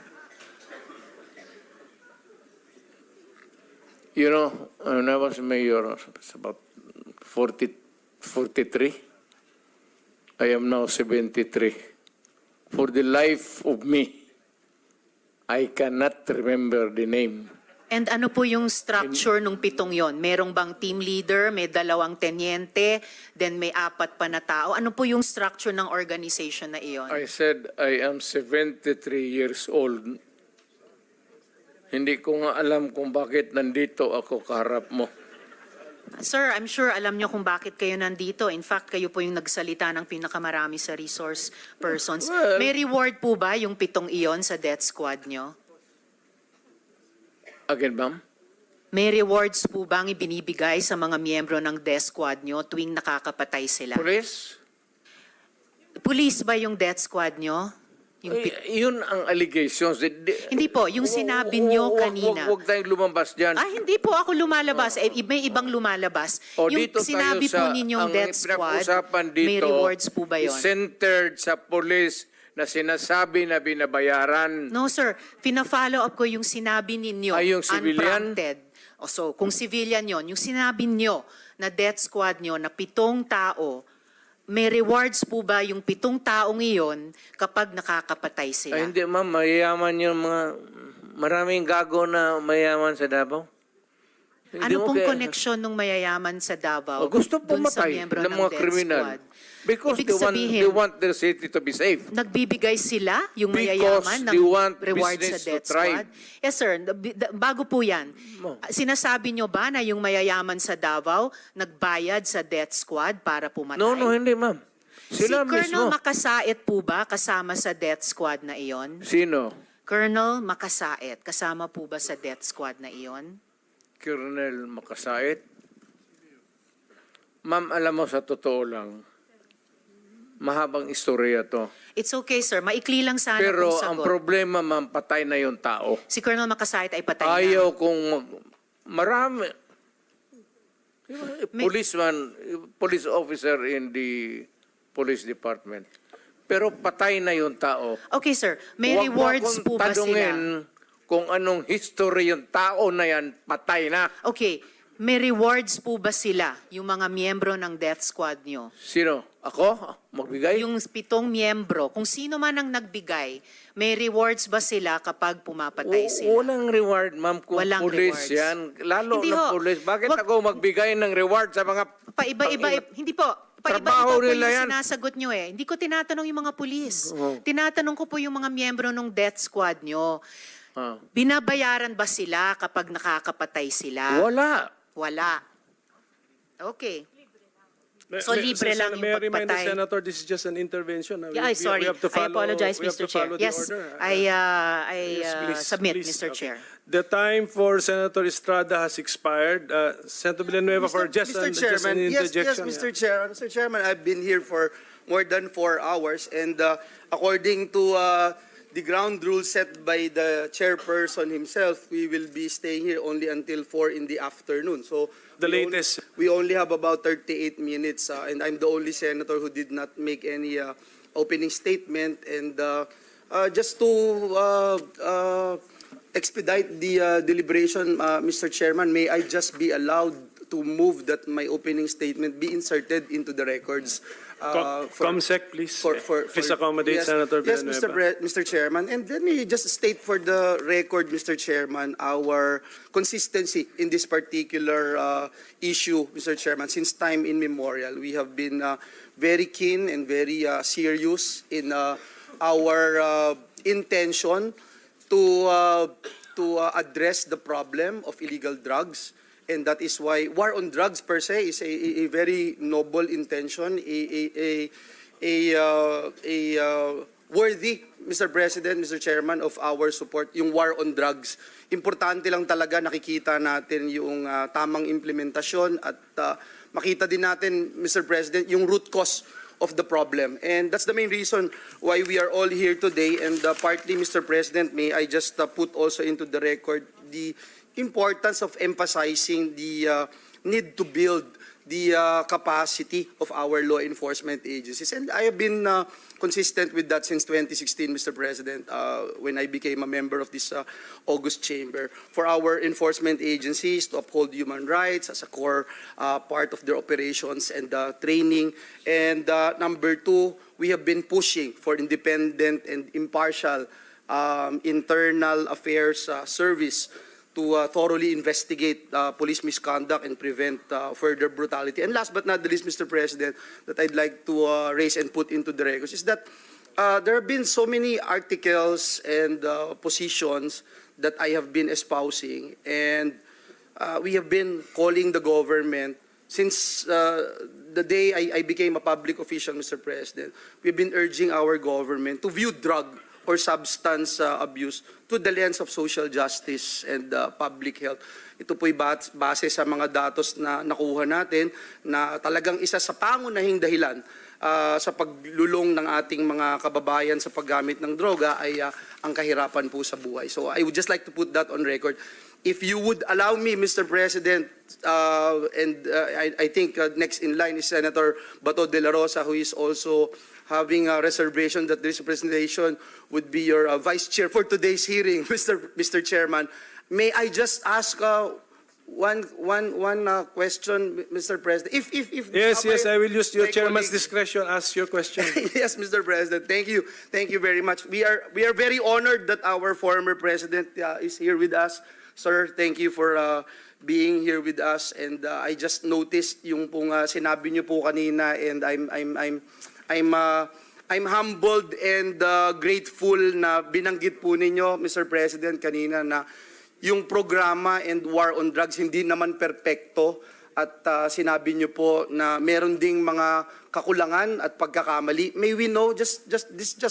You know, when I was mayor, it's about 43. I am now 73. For the life of me, I cannot remember the name. And ano po yung structure nung 7 yon? Merong bang team leader, may 2 tenyente, then may 4 pa na tao? Ano po yung structure ng organization na iyon? I said I am 73 years old. Hindi ko nga alam kung bakit nandito ako kaharap mo. Sir, I'm sure alam nyo kung bakit kayo nandito. In fact, kayo po yung nagsalita ng pinakamarami sa resource persons. Well, May reward po ba yung 7 iyon sa death squad nyo? Again, ma'am? May rewards po bang ibinibigay sa mga miyembro ng death squad nyo tuwing nakakapatay sila? Police? Police ba yung death squad nyo? Yung Yun ang allegations. Hindi po, yung sinabi nyo kanina. Huwag tayong lumabas dyan. Hindi po ako lumalabas. May ibang lumalabas. O Yung dito sinabi tayo po ninyong ang death squad, pinag-usapan dito, may rewards po ba yun? is centered sa police na sinasabi na binabayaran. No sir, pina-follow up ko yung sinabi ninyo. Ay, yung civilian? Unprompted. So, kung civilian yon, yung sinabi nyo na death squad nyo na 7 tao, may rewards po ba yung 7 taong iyon kapag nakakapatay sila? Ay, hindi ma'am, mayayaman yung mga, maraming gago na mayayaman sa Davao. Hindi Ano mo pong kaya- connection ng mayayaman sa Davao Gusto dun sa pumatay miyembro ng ng mga death kriminal. squad? Because Ibig they want their city to be safe. Nagbibigay sila, yung Because mayayaman, ng they want reward sa business to death thrive. squad? Yes, sir. Bago po yan, Mo. sinasabi nyo ba na yung mayayaman sa Davao nagbayad sa death squad para pumatay? No, hindi ma'am. Sila Si Colonel mismo. Makasait po ba kasama sa death squad na iyon? Sino? Colonel Makasait, kasama po ba sa death squad na iyon? Colonel Makasait. Ma'am, alam mo sa totoo lang, mahabang istorya to. It's okay, sir. Maikli lang sana Pero kung ang sagot. problema, ma'am, patay na yung tao. Si Colonel Makasait ay patay na. Ayaw kung marami. May- Police officer in the police department. Pero patay na yung tao. Okay, sir. May Huwag mo rewards akong po ba sila? tanungin kung anong history yung tao na yan, patay na. Okay. May rewards po ba sila, yung mga miyembro ng death squad nyo? Sino? Ako? Magbigay? Yung 7 miyembro, kung sino man ang nagbigay, may rewards ba sila kapag pumapatay sila? Walang reward, ma'am, kung Walang police rewards. yan. Lalo Hindi na ho. police. Bakit Wag- ako magbigay ng reward sa mga... Paiba-iba, hindi po. Trabaho Paiba-iba po nila yung yan. sinasagot nyo eh. Hindi ko tinatanong yung mga pulis. Oh. Tinatanong ko po yung mga miyembro ng death squad nyo. Ah. Binabayaran ba sila kapag nakakapatay sila? Wala. Wala. Okay. So, libre lang yung May I remind the pagpatay. Senator, this is just an intervention. Yeah, I'm sorry. We have to I follow, apologize, we have Mr. to Chair. follow the Yes, order. I Yes, please, submit, please. Mr. Okay. Chair. The time for Senator Estrada has expired. Senator Villanueva, for just an interjection. Mr. Chair. Mr. Chairman, I've been here for more than 4 hours, and according to the ground rules set by the chairperson himself, we will be staying here only until 4 in the afternoon. So The we latest. we only have about 38 minutes, and I'm the only senator who did not make any opening statement. And just to expedite the deliberation, Mr. Chairman, may I just be allowed to move that my opening statement be inserted into the records? Comsec, please. Please for- accommodate yes, Senator yes, Villanueva. Mr. Chairman. And let me just state for the record, Mr. Chairman, our consistency in this particular issue, Mr. Chairman. Since time immemorial, we have been very keen and very serious in our intention to address the problem of illegal drugs. And that is why war on drugs per se is a very noble intention, a worthy, Mr. President, Mr. Chairman, of our support, yung war on drugs. Importante lang talaga nakikita natin yung tamang implementasyon at makita din natin, Mr. President, yung root cause of the problem. And that's the main reason why we are all here today. And partly, Mr. President, may I just put also into the record the importance of emphasizing the need to build the capacity of our law enforcement agencies. And I have been consistent with that since 2016, Mr. President, when I became a member of this August Chamber, for our enforcement agencies to uphold human rights as a core part of their operations and training. And number 2, we have been pushing for independent and impartial internal affairs service to thoroughly investigate police misconduct and prevent further brutality. And last but not the least, Mr. President, that I'd like to raise and put into the records is that there have been so many articles and positions that I have been espousing, and we have been calling the government since the day I became a public official, Mr. President. We've been urging our government to view drug or substance abuse to the lens of social justice and public health. Ito po'y base sa mga datos na nakuha natin na talagang isa sa pangunahing dahilan sa paglulong ng ating mga kababayan sa paggamit ng droga ay ang kahirapan po sa buhay. So I would just like to put that on record. If you would allow me, Mr. President, and I think next in line is Senator Bato de la Rosa, who is also having a reservation that this presentation would be your vice chair for today's hearing, Mr. Chairman. May I just ask one question, Mr. President? If Yes, I will use your my chairman's colleague- discretion. Ask your question. Yes, Mr. President. Thank you very much. We are very honored that our former president is here with us. Sir, thank you for being here with us. And I just noticed yung pong sinabi niyo po kanina, and I'm humbled and grateful na binanggit po ninyo, Mr. President, kanina na yung programa and war on drugs hindi naman perpekto. At sinabi niyo po na meron ding mga kakulangan at pagkakamali. May we know, just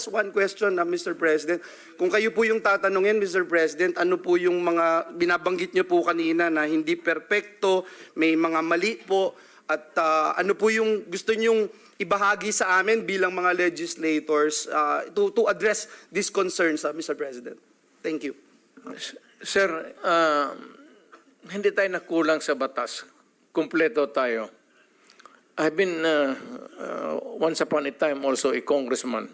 one question, Mr. President. Kung kayo po yung tatanungin, Mr. President, ano po yung mga binabanggit niyo po kanina na hindi perpekto, may mga mali po, at ano po yung gusto niyong ibahagi sa amin bilang mga legislators to address these concerns, Mr. President? Thank you. Sir, hindi tayo nakulang sa batas. Kumpleto tayo. I've been, once upon a time, also a congressman,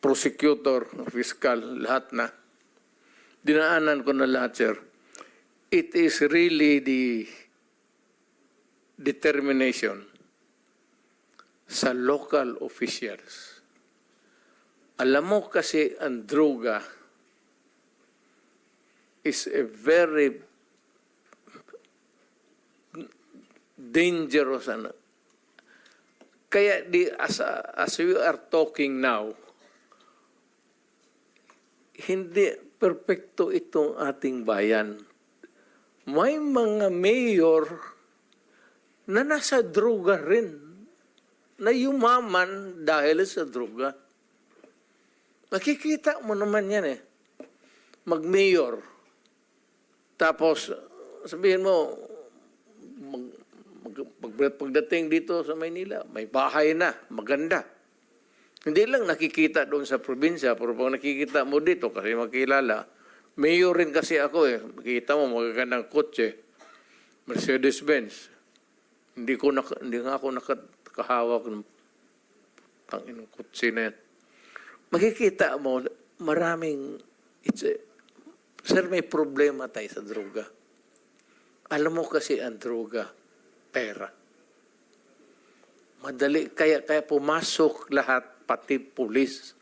prosecutor, fiscal, lahat na. Dinaanan ko na lahat, sir. It is really the determination sa local officials. Alam mo kasi ang droga is a very dangerous. Kaya as we are talking now, hindi perpekto itong ating bayan. may mga mayor na nasa droga rin, na yumaman dahil sa droga. Makikita mo naman yan eh. Mag-mayor. Tapos, sabihin mo, pagdating dito sa Maynila, may bahay na, maganda. Hindi lang nakikita doon sa probinsya, pero pag nakikita mo dito, kasi makilala, mayor rin kasi ako eh. Makikita mo, magagandang kotse. Mercedes-Benz. Hindi nga ako nakahawak ng tanginang kotse na yan. Makikita mo, maraming, sir, may problema tayo sa droga. Alam mo kasi ang droga, pera. Madali, kaya pumasok lahat, pati pulis.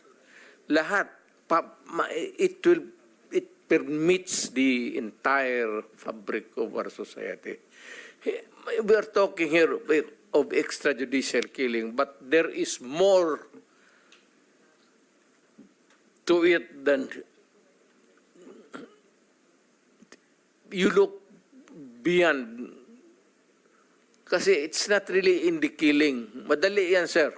Lahat, it permits the entire fabric of our society. We are talking here of extrajudicial killing, but there is more to it than you look beyond. Kasi it's not really in the killing. Madali yan, sir.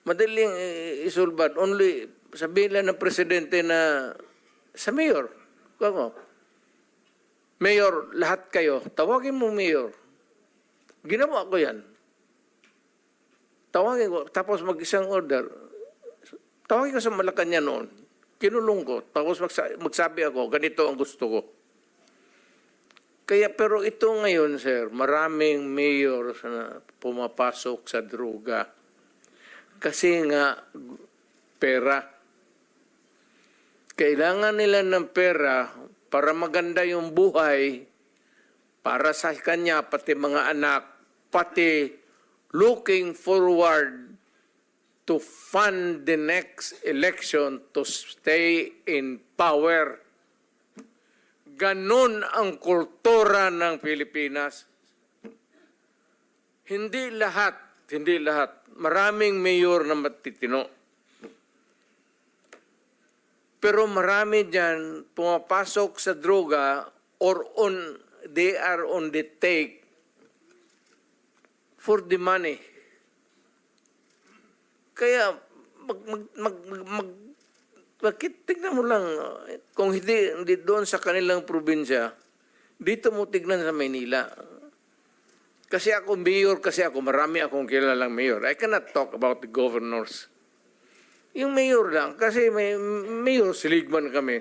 Madaling isulbat. Only, sabihin lang ng presidente na sa mayor. Kung mayor, lahat kayo, tawagin mo mayor. Ginawa ko yan. Tawagin ko, tapos mag-isang order. Tawagin ko sa Malacanang noon. Kinulong ko. Tapos magsabi ako, ganito ang gusto ko. Kaya, pero ito ngayon, sir, maraming mayor na pumapasok sa droga. Kasi nga, pera. Kailangan nila ng pera para maganda yung buhay, para sa kanya, pati mga anak, pati looking forward to fund the next election to stay in power. Ganon ang kultura ng Pilipinas. Hindi lahat. Maraming mayor na matitino. Pero marami dyan pumapasok sa droga or they are on the take for the money. Kaya tignan mo lang, kung hindi doon sa kanilang probinsya, dito mo tignan sa Maynila. Kasi ako mayor, marami akong kilalang mayor. I cannot talk about the governors. Yung mayor lang, kasi may mayor, siligman kami.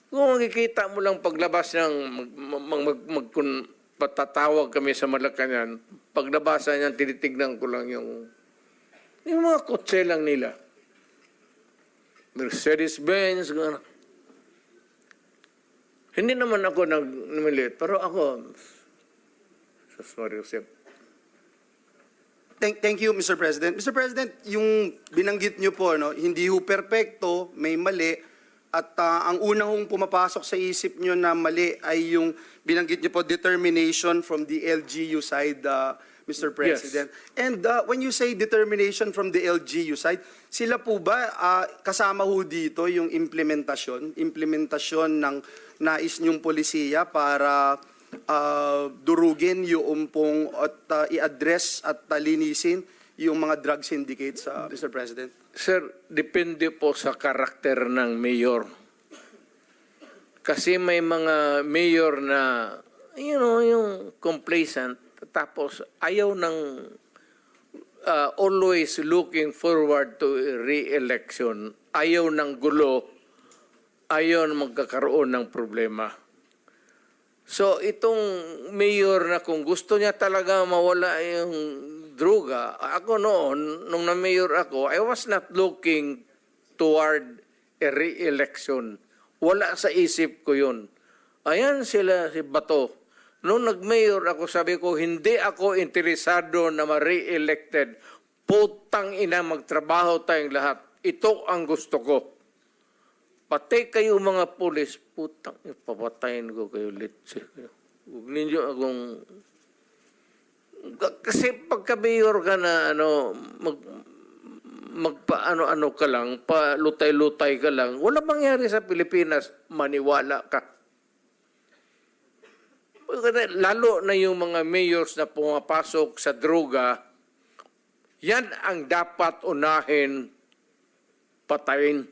Kung makikita mo lang paglabas ng patatawag kami sa Malacanang, paglabasan niyan, tinitignan ko lang yung mga kotse lang nila. Mercedes-Benz, gano'n. Hindi naman ako nagmiliit, pero ako, sorry, Joseph. Thank you, Mr. President. Mr. President, yung binanggit niyo po, no, hindi ho perpekto, may mali, at ang una hong pumapasok sa isip niyo na mali ay yung binanggit niyo po, determination from the LGU side, Mr. President. Yes. And when you say determination from the LGU side, sila po ba kasama ho dito yung implementasyon ng nais niyong polisiya para durugin yung pong at i-address at linisin yung mga drug syndicates, Mr. President? Sir, depende po sa karakter ng mayor. Kasi may mga mayor na, yung complacent, tapos ayaw ng always looking forward to re-election, ayaw ng gulo, ayaw na magkakaroon ng problema. So itong mayor na kung gusto niya talaga mawala yung droga, ako noon, nung na-mayor ako, I was not looking toward a re-election. Wala sa isip ko yun. Ayan sila, si Bato. Noong nag-mayor ako, sabi ko, hindi ako interesado na ma-re-elected. Putang ina, magtrabaho tayong lahat. Ito ang gusto ko. Pati kayo mga pulis, putang, papatayin ko kayo litsi. Huwag ninyo akong... Kasi pagka-mayor ka na, magpa-ano-ano ka lang, palutay-lutay ka lang, wala mangyari sa Pilipinas, maniwala ka. lalo na yung mga mayors na pumapasok sa droga, yan ang dapat unahin patayin.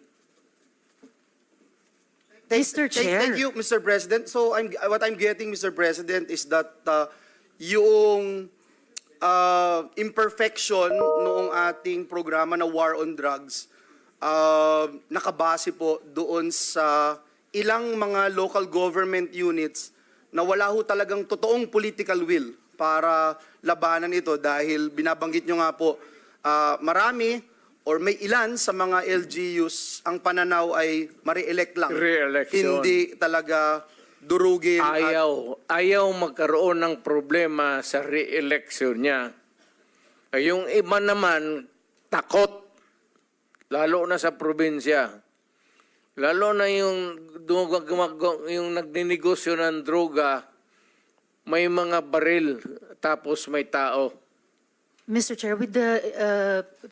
Mr. Chair. Thank you, Mr. President. So what I'm getting, Mr. President, is that yung imperfection noong ating programa na War on Drugs nakabase po doon sa ilang mga local government units na wala ho talagang totoong political will para labanan ito dahil binabanggit nyo nga po marami or may ilan sa mga LGUs ang pananaw ay ma-re-elect lang. Re-election. Hindi talaga durugin. Ayaw magkaroon ng problema sa re-election niya. Yung iba naman, takot. Lalo na sa probinsya. Lalo na yung nagninegosyo ng droga, may mga baril, tapos may tao. Mr. Chair, with the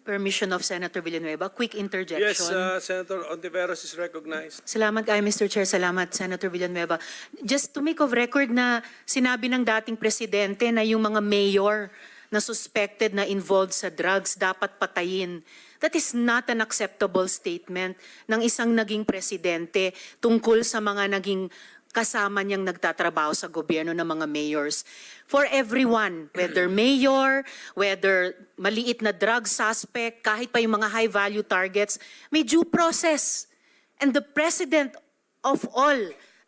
permission of Senator Villanueva, quick interjection. Yes, Senator Ontiveros is recognized. Salamat kayo, Mr. Chair. Salamat, Senator Villanueva. Just to make of record na sinabi ng dating presidente na yung mga mayor na suspected na involved sa drugs dapat patayin. That is not an acceptable statement ng isang naging presidente tungkol sa mga naging kasama niyang nagtatrabaho sa gobyerno ng mga mayors. For everyone, whether mayor, whether maliit na drug suspect, kahit pa yung mga high-value targets, may due process. And the president of all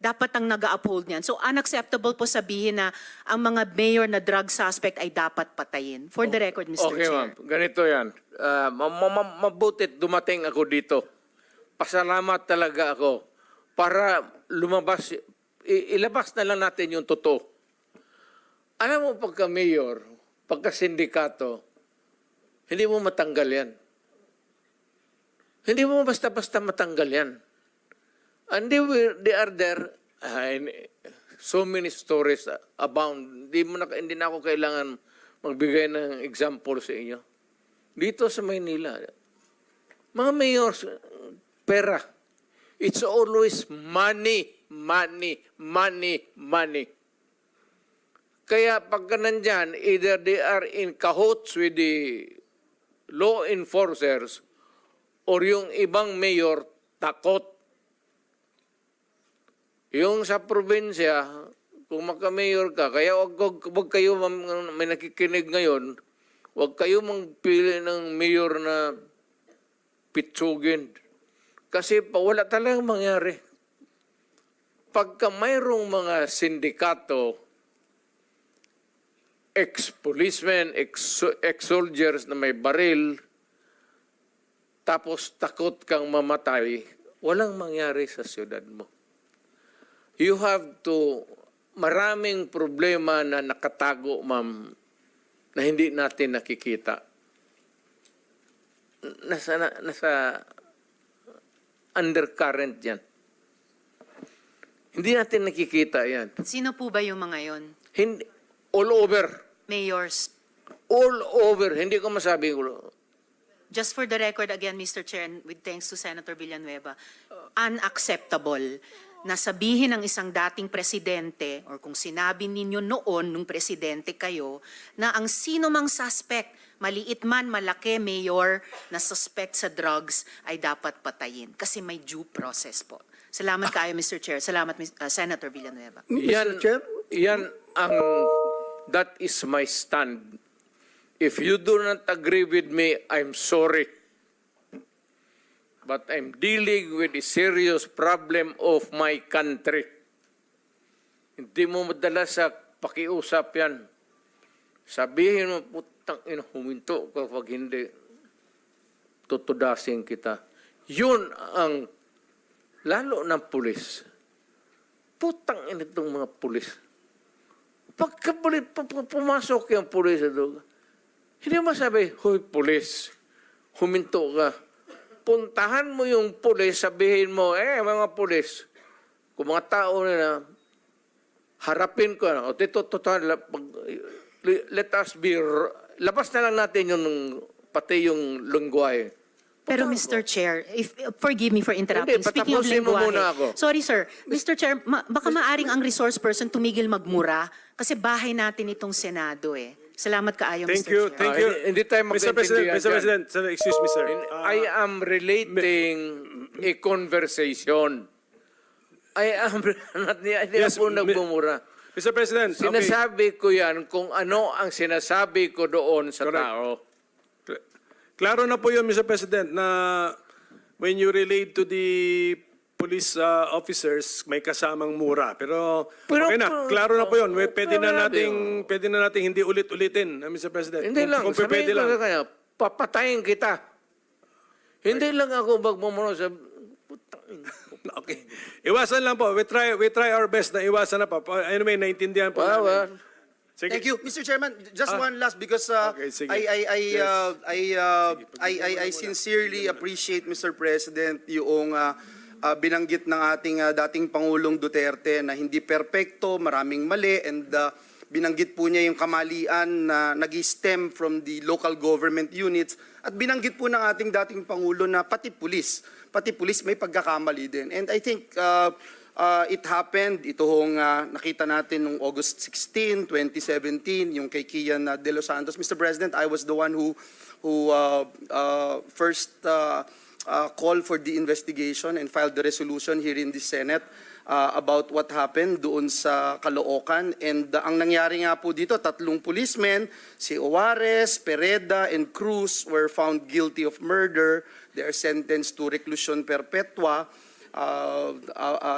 dapat ang nag-uphold niyan. So unacceptable po sabihin na ang mga mayor na drug suspect ay dapat patayin. For the record, Mr. Okay, Chair. ma'am. Ganito yan. Mabutit dumating ako dito. Pasalamat talaga ako para lumabas, ilabas na lang natin yung totoo. Alam mo, pagka mayor, pagka sindikato, hindi mo matanggal yan. Hindi mo basta-basta matanggal yan. And they are there, so many stories abound. Hindi na ako kailangan magbigay ng example sa inyo. Dito sa Maynila, mga mayors, pera. It's always money, money, money, money. Kaya pagka nandyan, either they are in cahoots with the law enforcers or yung ibang mayor takot. Yung sa probinsya, kung magka-mayor ka, kaya wag kayo, may nakikinig ngayon, wag kayo magpili ng mayor na pitsugin. Kasi wala talagang mangyari. Pagka mayroong mga sindikato, ex-policemen, ex-soldiers na may baril, tapos takot kang mamatay, walang mangyari sa siyudad mo. You have to, maraming problema na nakatago, ma'am, na hindi natin nakikita. Nasa undercurrent yan. Hindi natin nakikita yan. Sino po ba yung mga yon? Hindi, all over. Mayors. All over. Hindi ko masabi. Just for the record again, Mr. Chair, and with thanks to Senator Villanueva, unacceptable na sabihin ng isang dating presidente or kung sinabi ninyo noon nung presidente kayo na ang sino mang suspect, maliit man, malaki, mayor, na suspect sa drugs ay dapat patayin kasi may due process po. Salamat kayo, Mr. Chair. Salamat, Senator Villanueva. Mr. Chair? Yan ang, that is my stand. If you do not agree with me, I'm sorry. But I'm dealing with a serious problem of my country. Hindi mo madala sa pakiusap yan. Sabihin mo, putang ina, huminto ka pag hindi, tutudasin kita. Yun ang, lalo ng pulis. Putang ina itong mga pulis. Pagka pumasok yung pulis sa droga, hindi mo masabi, hoy pulis, huminto ka. Puntahan mo yung pulis, sabihin mo, mga pulis, kung mga tao na harapin ko, o let us be, labas na lang natin yung, pati yung lungguay. Pero Mr. Chair, forgive me for interrupting. Hindi, Speaking of patapusin mo lengguwahe. muna ako. Sorry sir, Mr. Chair, baka maaring ang resource person tumigil magmura kasi bahay natin itong Senado eh. Salamat kaayo, Thank Mr. you, Chair. thank you. Hindi tayo Mr. President, magkaintindihan Mr. dyan. President, sir, excuse me, sir. I am relating a conversation. I am hindi Yes, ako nagbumura. Mr. President, okay. Sinasabi ko yan kung ano ang sinasabi ko doon sa Correct. tao. Klaro na po yun, Mr. President, na when you relate to the police officers, may kasamang mura. Pero okay na, klaro na po yun. Pwede na nating hindi ulit-ulitin, Mr. President. Hindi lang, Kung pwede sabihin ko lang. kaya, papatayin kita. Hindi lang ako magmumura sa... Okay. Iwasan lang po. We try our best na iwasan na po. Anyway, naintindihan po namin. Sige. Thank you, Mr. Chairman. Just one last because Okay, sige. I sincerely appreciate, Mr. President, yung binanggit ng ating dating Pangulong Duterte na hindi perpekto, maraming mali, and binanggit po niya yung kamalian na nag-stem from the local government units, at binanggit po ng ating dating Pangulo na pati pulis may pagkakamali din. And I think it happened, ito hong nakita natin noong August 16, 2017, yung kay Kian De Los Santos. Mr. President, I was the one who first called for the investigation and filed the resolution here in the Senate about what happened doon sa Caloocan. And ang nangyari nga po dito, 3 policemen, si Juarez, Pereda, and Cruz were found guilty of murder. They are sentenced to reclusion perpetua,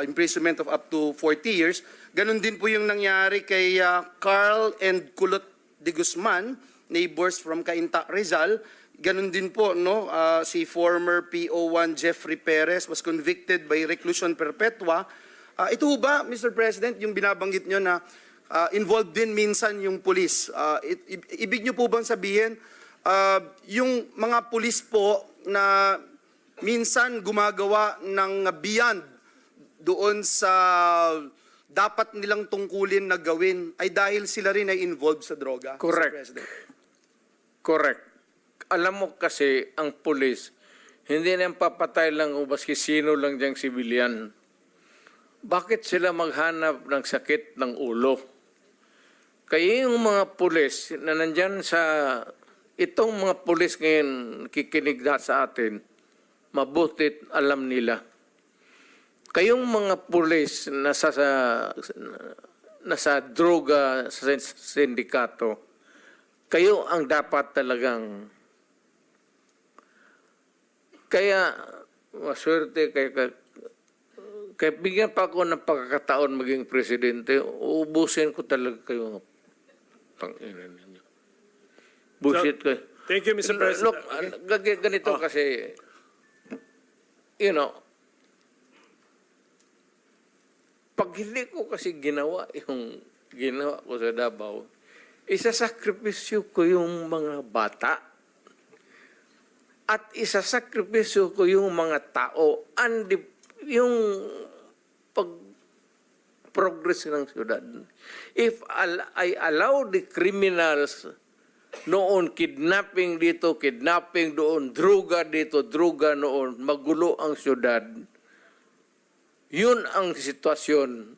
imprisonment of up to 40 years. Ganon din po yung nangyari kay Carl and Kulot de Guzman, neighbors from Cainta, Rizal. Ganon din po, no, si former PO1 Jeffrey Perez was convicted by reclusion perpetua. Ito ba, Mr. President, yung binabanggit nyo na involved din minsan yung pulis? Ibig nyo po bang sabihin, yung mga pulis po na minsan gumagawa ng beyond doon sa dapat nilang tungkulin na gawin ay dahil sila rin ay involved sa droga? Correct. Mr. President. Correct. Alam mo kasi, ang pulis, hindi na papatay lang o baski sino lang diyang sibilyan. Bakit sila maghanap ng sakit ng ulo? Kaya yung mga pulis na nandyan sa... Itong mga pulis ngayon kikinig na sa atin, mabutit alam nila. Kayong mga pulis na nasa droga sa sindikato, kayo ang dapat talagang... Kaya, maswerte, kaya bigyan pa ako ng pagkakataon maging presidente, uubusin ko talaga kayo. Pang-inan ninyo. Bullshit ko. Thank you, Mr. President. Look, ganito kasi, you know, pag hindi ko kasi ginawa yung ginawa ko sa Davao, isasakripisyo ko yung mga bata at isasakripisyo ko yung mga tao and yung pag-progress ng syudad. If I allow the criminals noon, kidnapping dito, kidnapping doon, droga dito, droga noon, magulo ang syudad. Yun ang sitwasyon.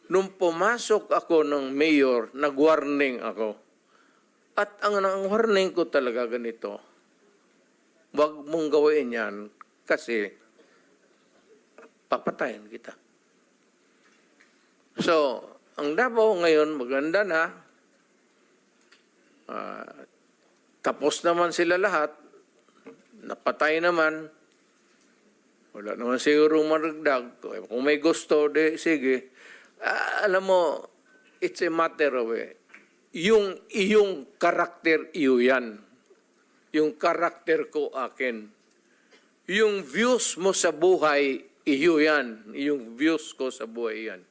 Nung pumasok ako ng mayor, nag-warning ako. At ang warning ko talaga ganito, wag mong gawin yan kasi papatayin kita. So, ang Davao ngayon, maganda na, tapos naman sila lahat, napatay naman, wala naman siguro maragdag. Kung may gusto, sige. Alam mo, it's a matter of yung iyong karakter, iyo yan. Yung karakter ko akin. Yung views mo sa buhay, iyo yan. Yung views ko sa buhay yan.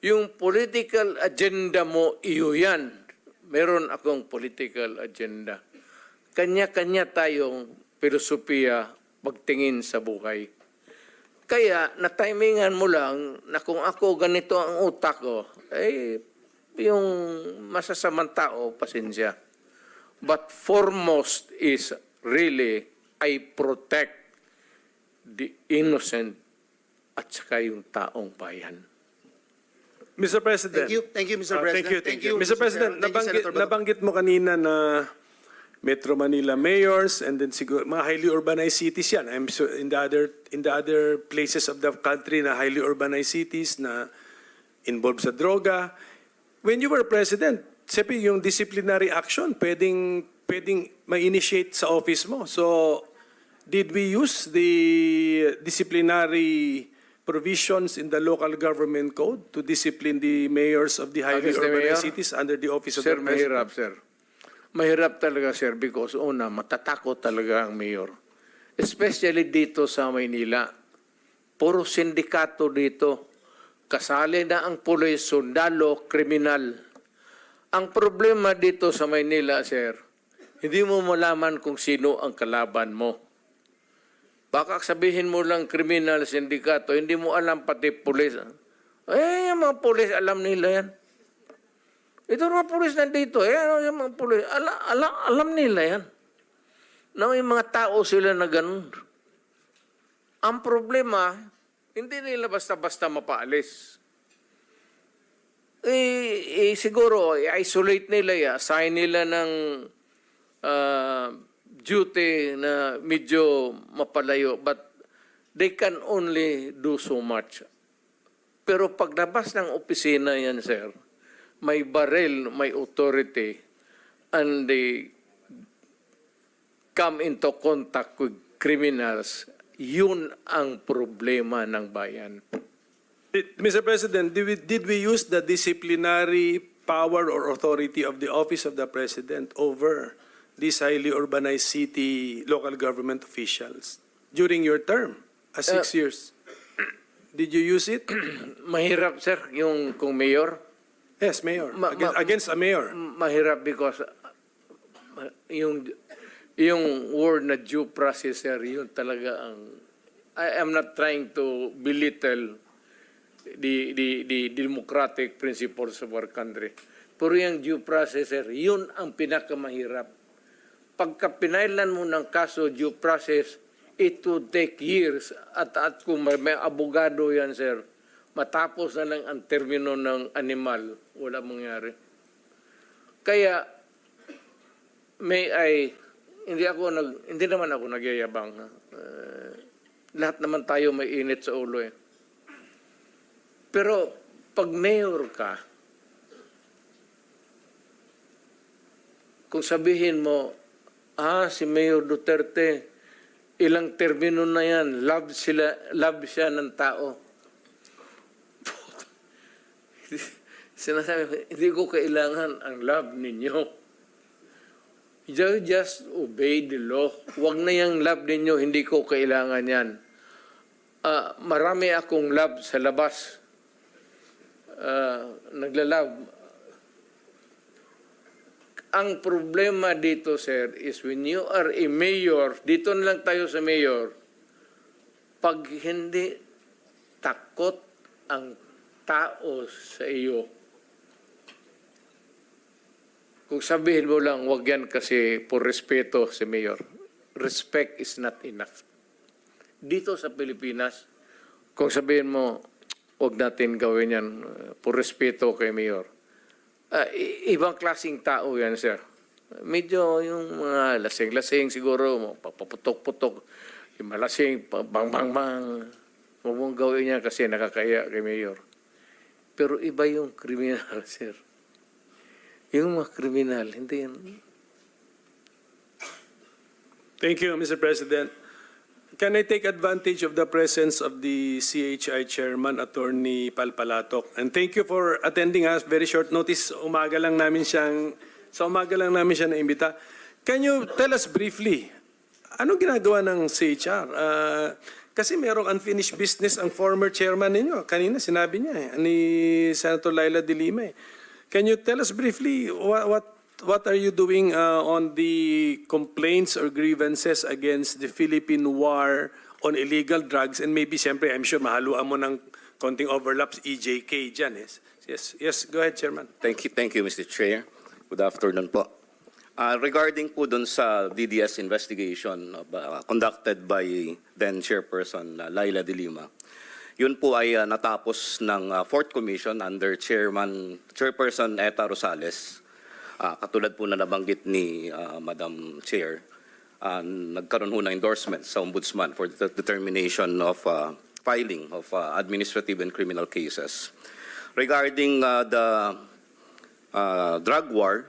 Yung political agenda mo, iyo yan. Meron akong political agenda. Kanya-kanya tayong filosofiya pagtingin sa buhay. Kaya, na-timingan mo lang na kung ako ganito ang utak ko, yung masasamang tao, pasensya. But foremost is really I protect the innocent at saka yung taong bayan. Mr. President. Thank you, Mr. President. Thank you. Mr. President, nabanggit mo kanina na Metro Manila mayors and then siguro mga highly urbanized cities yan. I'm sure in the other places of the country na highly urbanized cities na involved sa droga. When you were president, siyempre yung disciplinary action pwedeng ma-initiate sa office mo. So, did we use the disciplinary provisions in the local government code to discipline the mayors of the highly Mr. urbanized Mayor? cities under the office of Sir, the president? mahirap, sir. Mahirap talaga, sir, because una, matatakot talaga ang mayor. Especially dito sa Maynila. Puro sindikato dito. Kasali na ang pulis, sundalo, kriminal. Ang problema dito sa Maynila, sir, hindi mo malaman kung sino ang kalaban mo. Baka sabihin mo lang kriminal, sindikato, hindi mo alam pati pulis. Yung mga pulis, alam nila yan. Ito mga pulis nandito, yung mga pulis, alam nila yan. Na may mga tao sila na ganun. Ang problema, hindi nila basta-basta mapaalis. Siguro, isolate nila yan, assign nila ng duty na medyo mapalayo, but they can only do so much. Pero paglabas ng opisina yan, sir, may baril, may authority, and they come into contact with criminals, yun ang problema ng bayan. Mr. President, did we use the disciplinary power or authority of the office of the president over these highly urbanized city local government officials during your term as 6 years? Did you use it? Mahirap, sir, yung kung mayor. Yes, mayor. Against a mayor. Mahirap because yung word na due process, sir, yun talaga ang... I am not trying to belittle the democratic principles of our country. Pero yung due process, sir, yun ang pinakamahirap. Pagka pinailan mo ng kaso due process, it would take years. At kung may abogado yan, sir, matapos na lang ang termino ng animal, wala mangyari. Kaya, hindi naman ako nagyayabang. Lahat naman tayo may init sa ulo eh. Pero, pag mayor ka, kung sabihin mo, si Mayor Duterte, ilang termino na yan, love siya ng tao. Sinasabi ko, hindi ko kailangan ang love ninyo. You just obey the law. Huwag na yung love ninyo, hindi ko kailangan yan. Marami akong love sa labas. Naglalove. Ang problema dito, sir, is when you are a mayor, dito na lang tayo sa mayor, pag hindi takot ang tao sa iyo, kung sabihin mo lang, wag yan kasi por respeto si mayor. Respect is not enough. Dito sa Pilipinas, kung sabihin mo, wag natin gawin yan por respeto kay mayor. Ibang klaseng tao yan, sir. Medyo yung mga lasing-lasing siguro, papaputok-putok, yung malasing, bang-bang-bang. Huwag mong gawin yan kasi nakakaya kay mayor. Pero iba yung kriminal, sir. Yung mga kriminal, hindi yan. Thank you, Mr. President. Can I take advantage of the presence of the CHI Chairman, Attorney Palpalatok? And thank you for attending us. Very short notice. Sa umaga lang namin siya naimbita. Can you tell us briefly, anong ginagawa ng CHR? Kasi merong unfinished business ang former chairman ninyo. Kanina sinabi niya ni Senator Laila de Lima. Can you tell us briefly what are you doing on the complaints or grievances against the Philippine war on illegal drugs? And maybe, siyempre, I'm sure mahaluan mo ng konting overlaps, EJK dyan. Yes, go ahead, Chairman. Thank you, Mr. Chair. Good afternoon po. Regarding po dun sa DDS investigation conducted by then Chairperson Laila de Lima, yun po ay natapos ng Fourth Commission under Chairperson Eta Rosales. Katulad po na nabanggit ni Madam Chair, nagkaroon ho ng endorsement sa Ombudsman for the determination of filing of administrative and criminal cases. Regarding the drug war,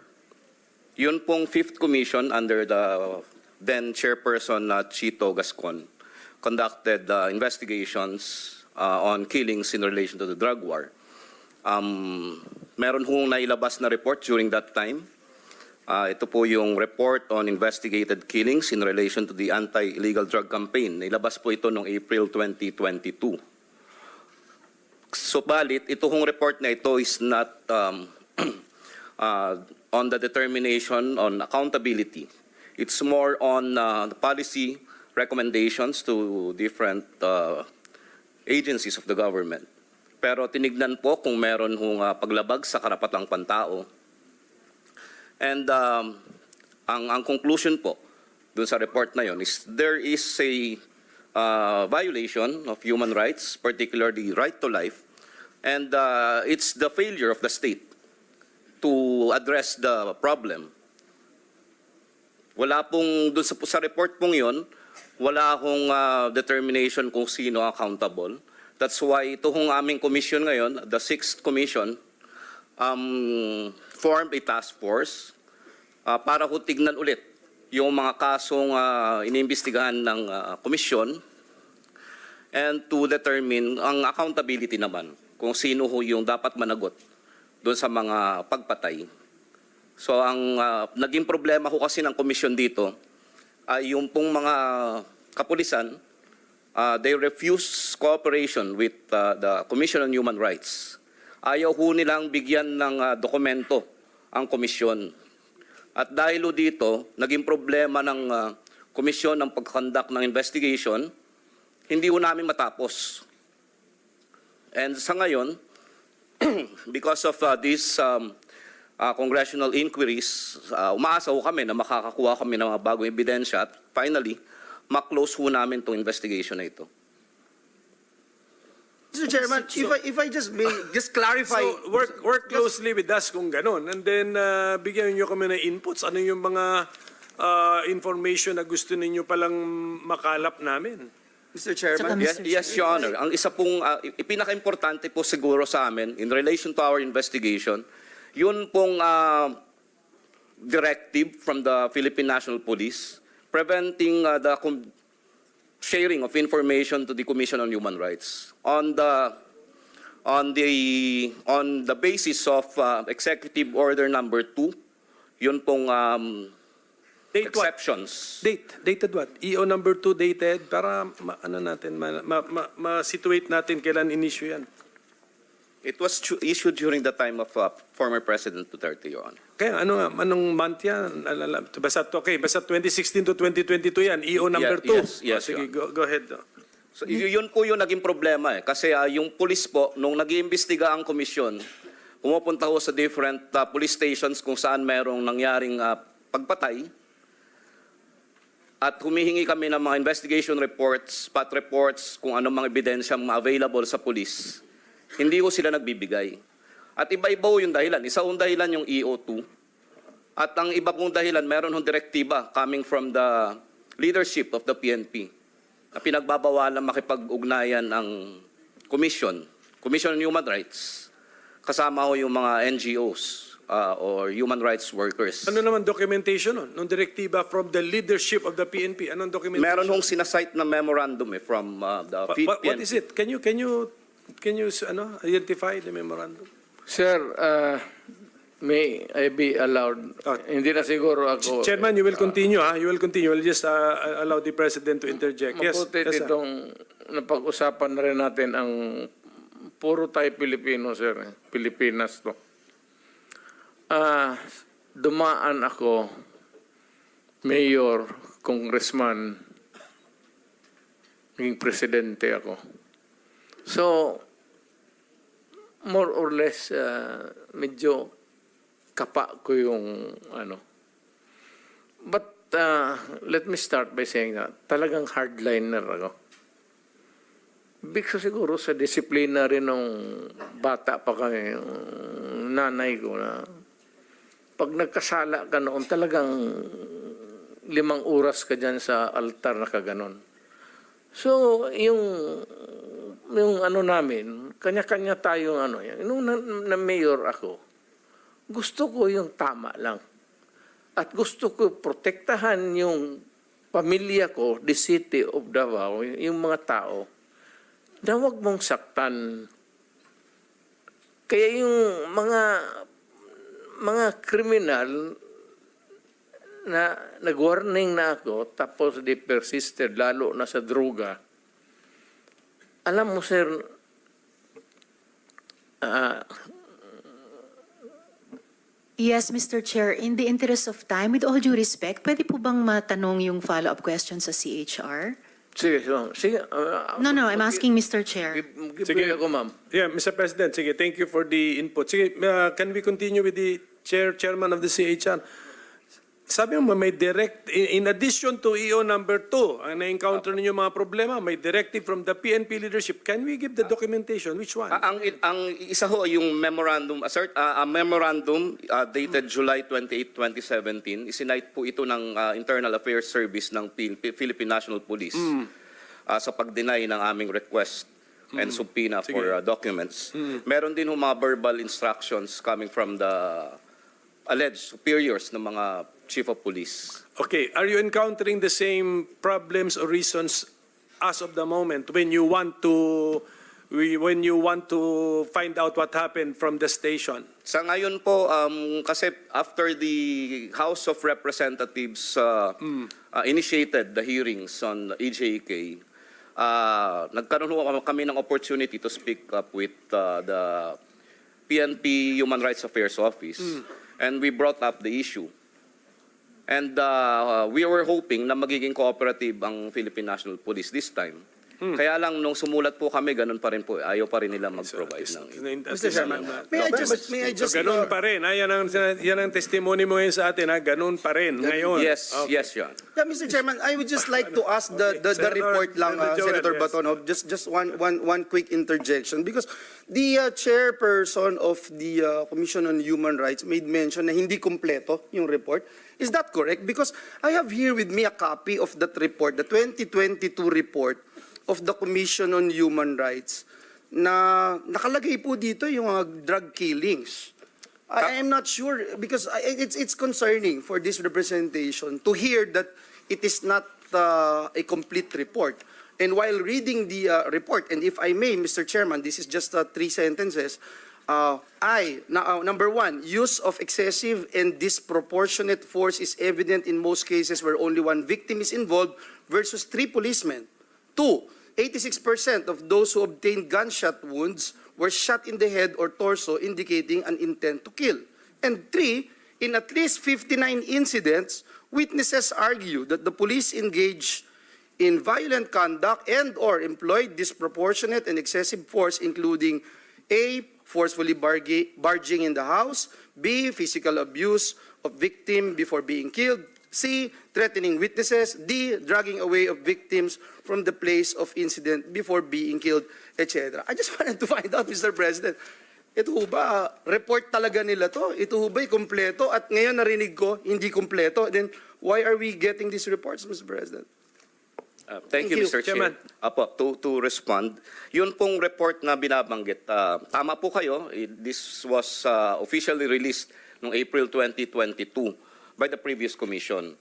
yun pong Fifth Commission under the then Chairperson Chito Gascon conducted investigations on killings in relation to the drug war. Meron hong nailabas na report during that time. Ito po yung report on investigated killings in relation to the anti-illegal drug campaign. Nailabas po ito noong April 2022. Subalit, ito hong report na ito is not on the determination on accountability. It's more on the policy recommendations to different agencies of the government. Pero tinignan po kung meron hong paglabag sa karapatang pantao. And ang conclusion po dun sa report na yon is there is a violation of human rights, particularly right to life, and it's the failure of the state to address the problem. Wala pong, dun sa report pong yon, wala akong determination kung sino accountable. That's why ito hong aming commission ngayon, the 6th Commission, formed a task force para ho tignan ulit yung mga kasong iniimbestigahan ng komisyon and to determine ang accountability naman kung sino ho yung dapat managot doon sa mga pagpatay. So ang naging problema ko kasi ng komisyon dito ay yung pong mga kapulisan, they refuse cooperation with the Commission on Human Rights. Ayaw ho nilang bigyan ng dokumento ang komisyon. At dahil ho dito, naging problema ng komisyon ng pag-conduct ng investigation, hindi ho namin matapos. And sa ngayon, because of these congressional inquiries, umaasa ho kami na makakakuha kami ng mga bagong ebidensya at finally, ma-close ho namin itong investigation na ito. Mr. Chairman, if I just may just clarify. So, work closely with us kung ganun. And then, bigyan nyo kami ng inputs. Ano yung mga information na gusto ninyo palang makalap namin? Mr. Chairman. Yes, Your Honor. Ang isa pong pinaka-importante po siguro sa amin in relation to our investigation, yun pong directive from the Philippine National Police preventing the sharing of information to the Commission on Human Rights on the basis of Executive Order Number 2. Yun pong Date what? exceptions. Dated what? EO number 2 dated para ma-situate natin kailan in-issue yan. It was issued during the time of former President Duterte, Your Honor. Kaya anong month yan? Basta 2016 to 2022 yan. EO number 2. Yes, Sige, Your go ahead. So, yun po yung naging problema Kasi yung police po, nung nag-iimbestiga ang komisyon, pumupunta ho sa different police stations kung saan merong nangyaring pagpatay. At humihingi kami ng mga investigation reports, spot reports, kung anong mga ebidensya available sa police. Hindi ko sila nagbibigay. At iba-iba ho yung dahilan. Isa hong dahilan yung EO2. At ang iba pong dahilan, meron hong direktiba coming from the leadership of the PNP na pinagbabawalan makipag-ugnayan ng Commission on Human Rights, kasama ho yung mga NGOs or human rights workers. Ano naman documentation nun? Nung direktiba from the leadership of the PNP, anong documentation? Meron hong sinasite na memorandum from the PNP. What is it? Can you identify the memorandum? Sir, may I be allowed? Hindi na siguro ako. Chairman, you will continue, ha? You will continue. We'll just allow the President to interject. Yes, Mabuti yes, sir. ditong napag-usapan na rin natin ang puro tayo Pilipino, sir. Pilipinas to. Dumaan ako, mayor, congressman, naging presidente ako. So, more or less, medyo kapa ko yung But let me start by saying that talagang hardliner ako. Because siguro sa disiplina rin ng bata pa kami, yung nanay ko na pag nagkasala ka noon, talagang 5 oras ka dyan sa altar na kaganon. So, yung ano namin, kanya-kanya tayong ano yan. Nung na mayor ako, gusto ko yung tama lang. At gusto ko protektahan yung pamilya ko, the city of Davao, yung mga tao, na huwag mong saktan. Kaya yung mga kriminal na nag-warning na ako, tapos they persisted, lalo na sa droga. Alam mo, sir, Yes, Mr. Chair, in the interest of time, with all due respect, pwede po bang matanong yung follow-up question sa CHR? sige. No, I'm asking Mr. Chair. Give Sige. ako, ma'am. Yeah, Mr. President, sige, thank you for the input. Sige, can we continue with the chairman of the CHR? Sabi mo, may direct, in addition to EO number 2, ang na-encounter ninyo mga problema, may directive from the PNP leadership. Can we give the documentation? Which one? Ang isa ho yung memorandum dated July 28, 2017. Isinite po ito ng Internal Affairs Service ng Philippine National Police sa pag-deny ng aming request and subpoena for documents. Meron din ho mga verbal instructions coming from the alleged superiors ng mga chief of police. Okay, are you encountering the same problems or reasons as of the moment when you want to find out what happened from the station? Sa ngayon po, kasi after the House of Representatives initiated the hearings on EJK, nagkaroon ho kami ng opportunity to speak up with the PNP Human Rights Affairs Office, and we brought up the issue. And we were hoping na magiging cooperative ang Philippine National Police this time. Kaya lang nung sumulat po kami, ganun pa rin po. Ayaw pa rin nila mag-provide ng Mr. Chairman, may I just ganun pa rin. Yan ang testimony mo ngayon sa atin. Ganun pa rin ngayon. Yes, Okay. yes, Your Honor. Yeah, Mr. Chairman, I would just like to ask the report lang, Senator Joel, Senator yes. Batonov, just one quick interjection, because the chairperson of the Commission on Human Rights made mention na hindi kumpleto yung report. Is that correct? Because I have here with me a copy of that report, the 2022 report of the Commission on Human Rights, na nakalagay po dito yung mga drug killings. I am not sure, because it's concerning for this representation to hear that it is not a complete report. And while reading the report, and if I may, Mr. Chairman, this is just 3 sentences. Number 1, use of excessive and disproportionate force is evident in most cases where only 1 victim is involved versus 3 policemen. 2, 86% of those who obtained gunshot wounds were shot in the head or torso, indicating an intent to kill. And 3, in at least 59 incidents, witnesses argue that the police engaged in violent conduct and or employed disproportionate and excessive force, including A, forcefully barging in the house, B, physical abuse of victim before being killed, C, threatening witnesses, D, dragging away of victims from the place of incident before being killed, etc. I just wanted to find out, Mr. President, ito ho ba, report talaga nila to? Ito ho ba'y kompleto? At ngayon narinig ko, hindi kompleto. Then, why are we getting these reports, Mr. President? Thank you, Mr. Chairman. Chair. Apo, to respond, yun pong report na binabanggit, tama po kayo, this was officially released noong April 2022 by the previous commission.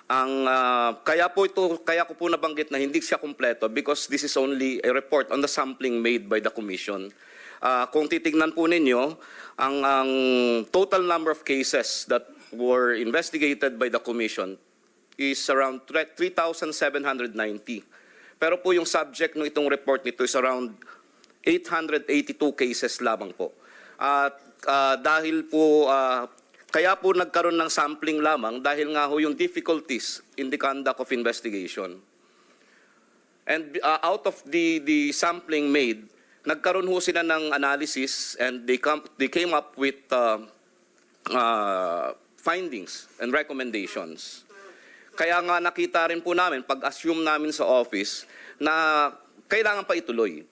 Kaya ko po nabanggit na hindi siya kumpleto because this is only a report on the sampling made by the commission. Kung titignan po ninyo, ang total number of cases that were investigated by the commission is around 3,790. Pero po yung subject ng itong report nito is around 882 cases lamang po. At dahil po, kaya po nagkaroon ng sampling lamang dahil nga ho yung difficulties in the conduct of investigation. And out of the sampling made, nagkaroon ho sila ng analysis and they came up with findings and recommendations. Kaya nga nakita rin po namin, pag-assume namin sa office, na kailangan pa ituloy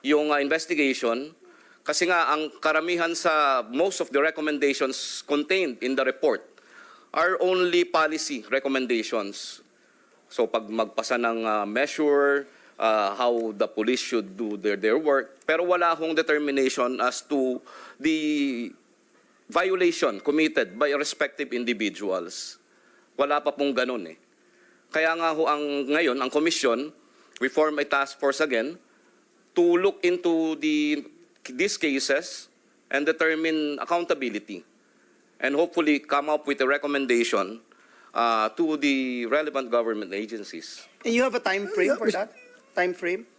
yung investigation. Kasi nga, ang karamihan sa most of the recommendations contained in the report are only policy recommendations. So pag magpasa ng measure, how the police should do their work, pero wala hong determination as to the violation committed by respective individuals. Wala pa pong ganun eh. Kaya nga ho ngayon, ang commission, we form a task force again to look into these cases and determine accountability and hopefully come up with a recommendation to the relevant government agencies. And you have a time frame for that? Time frame?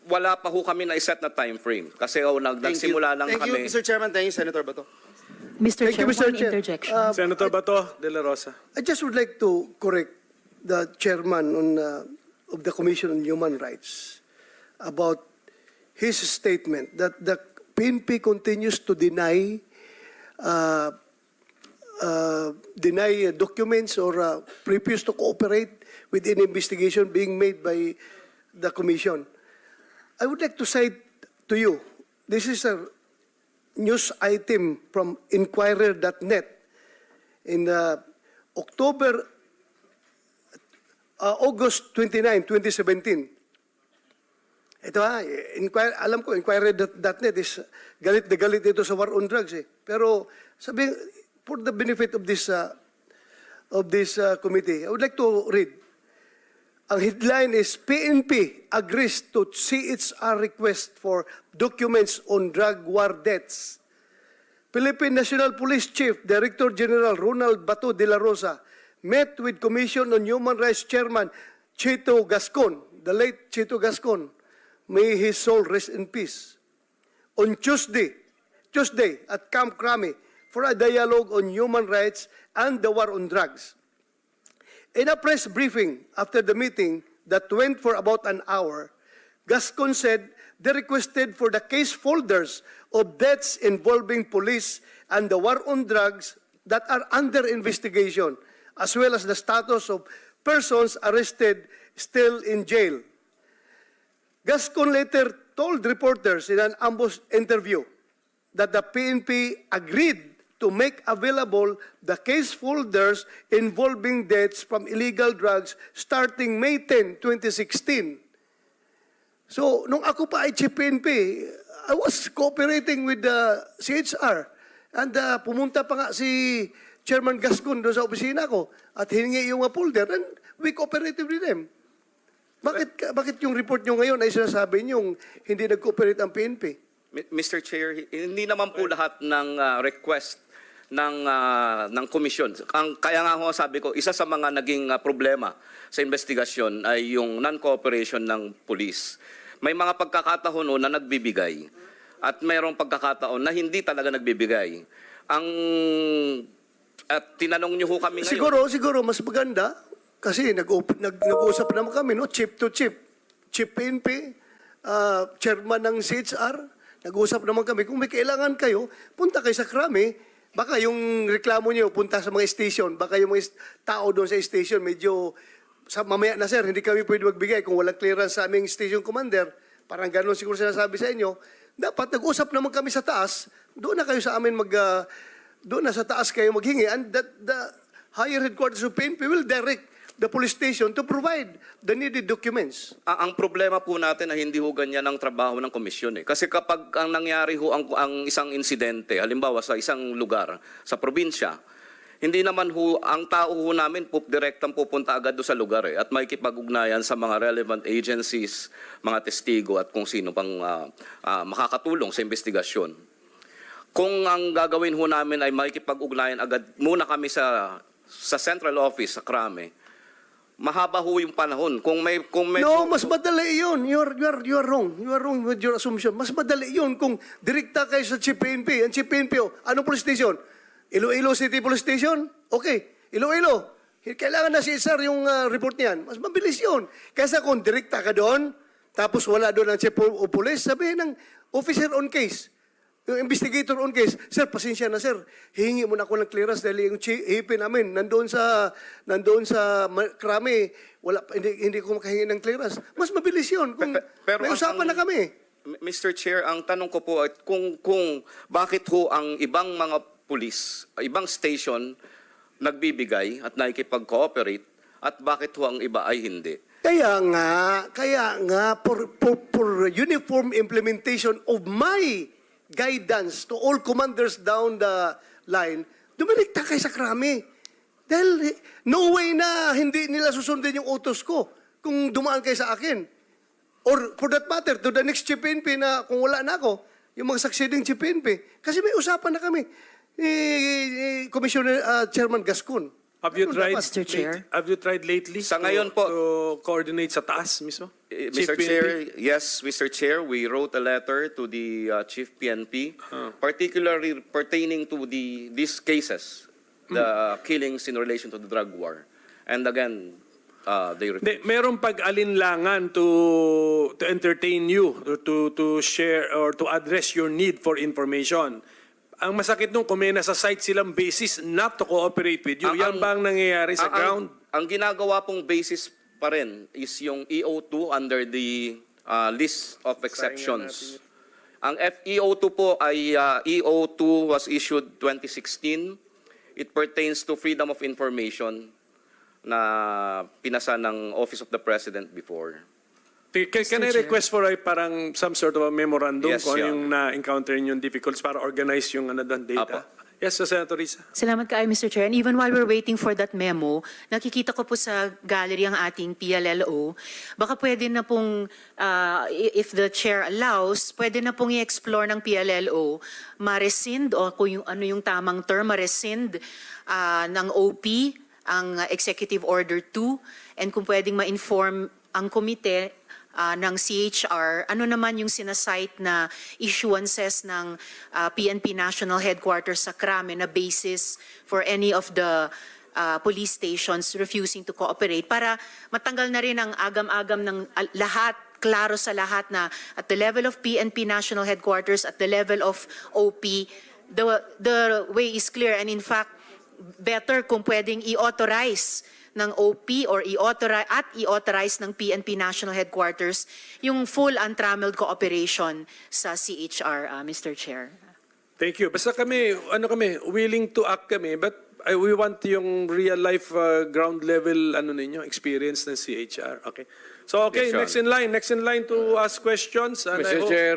Wala pa ho kami na-set na time frame kasi nagsimula lang Thank kami. you, Mr. Chairman. Thank you, Senator Bato. Mr. Thank Chair, you, Mr. one Chair. interjection. Senator Bato de la Rosa. I just would like to correct the chairman of the Commission on Human Rights about his statement that the PNP continues to deny documents or refuse to cooperate with any investigation being made by the Commission. I would like to cite to you, this is a news item from Inquirer.net in August 29, 2017. Ito alam ko, Inquirer.net is galit na galit ito sa war on drugs eh. Pero sabi, for the benefit of this committee, I would like to read. Ang headline is, PNP agrees to CHR request for documents on drug war deaths. Philippine National Police Chief, Director General Ronald Bato de la Rosa, met with Commission on Human Rights Chairman Chito Gascon, the late Chito Gascon. May his soul rest in peace. On Tuesday at Camp Crame for a dialogue on human rights and the war on drugs. In a press briefing after the meeting that went for about an hour, Gascon said they requested for the case folders of deaths involving police and the war on drugs that are under investigation, as well as the status of persons arrested still in jail. Gascon later told reporters in an ambush interview that the PNP agreed to make available the case folders involving deaths from illegal drugs starting May 10, 2016. So, nung ako pa ay chief PNP, I was cooperating with the CHR. And pumunta pa nga si Chairman Gascon doon sa opisina ko at hiningi yung folder and we cooperated with them. Bakit yung report nyo ngayon ay sinasabi nyo hindi nag-cooperate ang PNP? Mr. Chair, hindi naman po lahat ng request ng komisyon. Kaya nga ho sabi ko, isa sa mga naging problema sa investigasyon ay yung non-cooperation ng police. May mga pagkakataon na nagbibigay at mayroong pagkakataon na hindi talaga nagbibigay. At tinanong niyo ho kami ngayon. Siguro mas maganda kasi nag-uusap naman kami, no? Chief to chief. Chief PNP, chairman ng CHR, nag-uusap naman kami. Kung may kailangan kayo, punta kayo sa Krami. Baka yung reklamo niyo punta sa mga station. Baka yung mga tao doon sa station medyo mamaya na sir, hindi kami pwede magbigay kung walang clearance sa aming station commander. Parang gano'n siguro sinasabi sa inyo. Dapat nag-usap naman kami sa taas. Doon na kayo sa amin doon na sa taas kayo maghingi. And the higher headquarters of PNP will direct the police station to provide the needed documents. Ang problema po natin na hindi ho ganyan ang trabaho ng komisyon eh. Kasi kapag ang nangyari ho ang isang insidente, halimbawa sa isang lugar, sa probinsya, hindi naman ho, ang tao ho namin direktang pupunta agad do sa lugar eh, at makikipag-ugnayan sa mga relevant agencies, mga testigo at kung sino pang makakatulong sa investigasyon. Kung ang gagawin ho namin ay makikipag-ugnayan agad muna kami sa central office sa Krame, mahaba ho yung panahon. Kung may No, mas madali yun. You are wrong. You are wrong with your assumption. Mas madali yun kung direkta kayo sa Chief PNP. Ang Chief PNP, anong police station? Iloilo City Police Station? Okay. Iloilo. Kailangan na si Sir yung report niyan. Mas mabilis yun. Kaysa kung direkta ka doon, tapos wala doon ang Chief of Police, sabihin ng officer on case. Yung investigator on case, sir, pasensya na sir, hihingi mo na ako ng clearance dahil yung hipi namin nandoon sa krami, hindi ko makahingi ng clearance. Mas mabilis yun kung Pero may usapan na kami. Mr. Chair, ang tanong ko po ay kung bakit ho ang ibang mga pulis, ibang station nagbibigay at nakikipag-cooperate at bakit ho ang iba ay hindi? Kaya nga, for uniform implementation of my guidance to all commanders down the line, dumilikta kayo sa krami. Dahil no way na hindi nila susundin yung utos ko kung dumaan kayo sa akin. Or for that matter, to the next Chief PNP na kung wala na ako, yung mga succeeding Chief PNP. Kasi may usapan na kami. Commissioner Chairman Gascon. Have you Ano tried, dapat? Mr. Chair? have you tried lately Sa ngayon po- to coordinate sa taas mismo? Chief Mr. PNP? Chair, yes, Mr. Chair, we wrote a letter to the Chief PNP, particularly pertaining to these cases, the killings in relation to the drug war. And again, they Hindi, merong pag-alinlangan to entertain you, to share or to address your need for information. Ang masakit nung kung may nasa site silang basis not to cooperate with you. Yan ba ang nangyayari sa ground? Ang ginagawa pong basis pa rin is yung EO2 under the list of exceptions. Ang FEO2 po ay EO2 was issued 2016. It pertains to freedom of information na pinasa ng Office of the President before. Can I request for parang some sort of a memorandum Yes, kung yeah. yung na-encounter yung difficulties para organize yung data? Yes, Senator Risa. Salamat kaayo, Mr. Chair. And even while we're waiting for that memo, nakikita ko po sa gallery ang ating PLLO. Baka pwede na pong, if the chair allows, pwede na pong i-explore ng PLLO, ma-rescind o kung yung, ano yung tamang term, ma-rescind ng OP, ang Executive Order 2, and kung pwedeng ma-inform ang komite ng CHR, ano naman yung sinasite na issuances ng PNP National Headquarters sa Krame na basis for any of the police stations refusing to cooperate para matanggal na rin ang agam-agam ng lahat, klaro sa lahat na at the level of PNP National Headquarters, at the level of OP, the way is clear, and in fact, better kung pwedeng i-authorize ng OP or i-authorize ng PNP National Headquarters yung full untrammeled cooperation sa CHR, Mr. Chair. Thank you. Basta kami, willing to act kami, but we want yung real life ground level ninyo, experience ng CHR. Okay. So okay, Yes, Your next in line to ask questions. And I Mr. hope- Chair,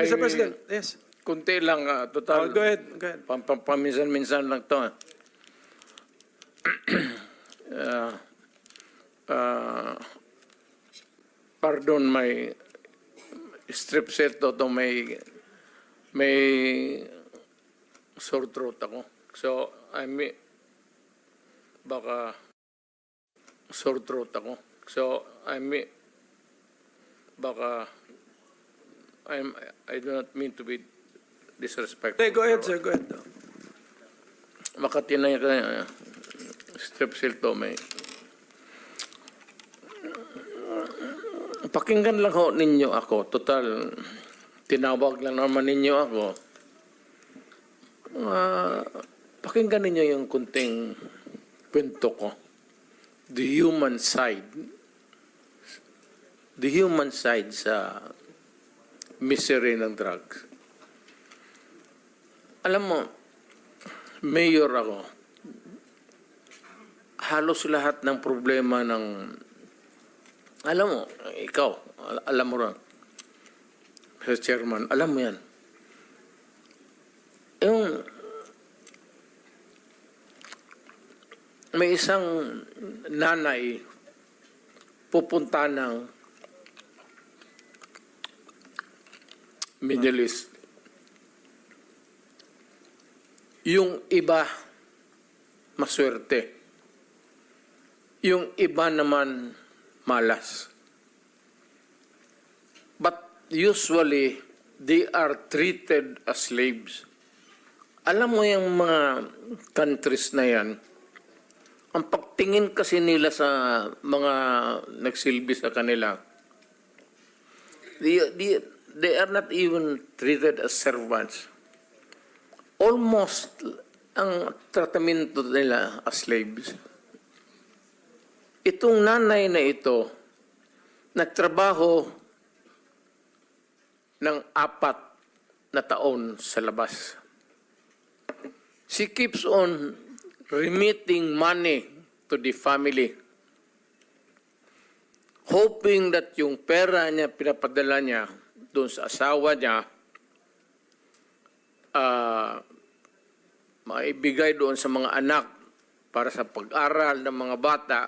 Mr. President, yes. Kunti lang, total. Go ahead. Paminsan-minsan lang to. Pardon, may strep set to may sore throat ako. So, baka sore throat ako. So, baka I do not mean to be disrespectful. Hey, go ahead, sir. Go ahead. Makati na yung strepsil to may. Pakinggan lang ho ninyo ako. Total, tinawag lang naman ninyo ako. Pakinggan ninyo yung kunting kwento ko. The human side. The human side sa misery ng drugs. Alam mo, mayor ako. Halos lahat ng problema ng... Alam mo, ikaw, alam mo rin. Mr. Chairman, alam mo yan. Yung... May isang nanay pupunta ng Middle East. Yung iba, maswerte. Yung iba naman, malas. But usually, they are treated as slaves. Alam mo yung mga countries na yan, ang pagtingin kasi nila sa mga nagsilbi sa kanila, they are not even treated as servants. Almost ang tratamento nila as slaves. Itong nanay na ito, nagtrabaho ng 4 na taon sa labas. She keeps on remitting money to the family, hoping that yung pera niya, pinapadala niya doon sa asawa niya, maibigay doon sa mga anak para sa pag-aral ng mga bata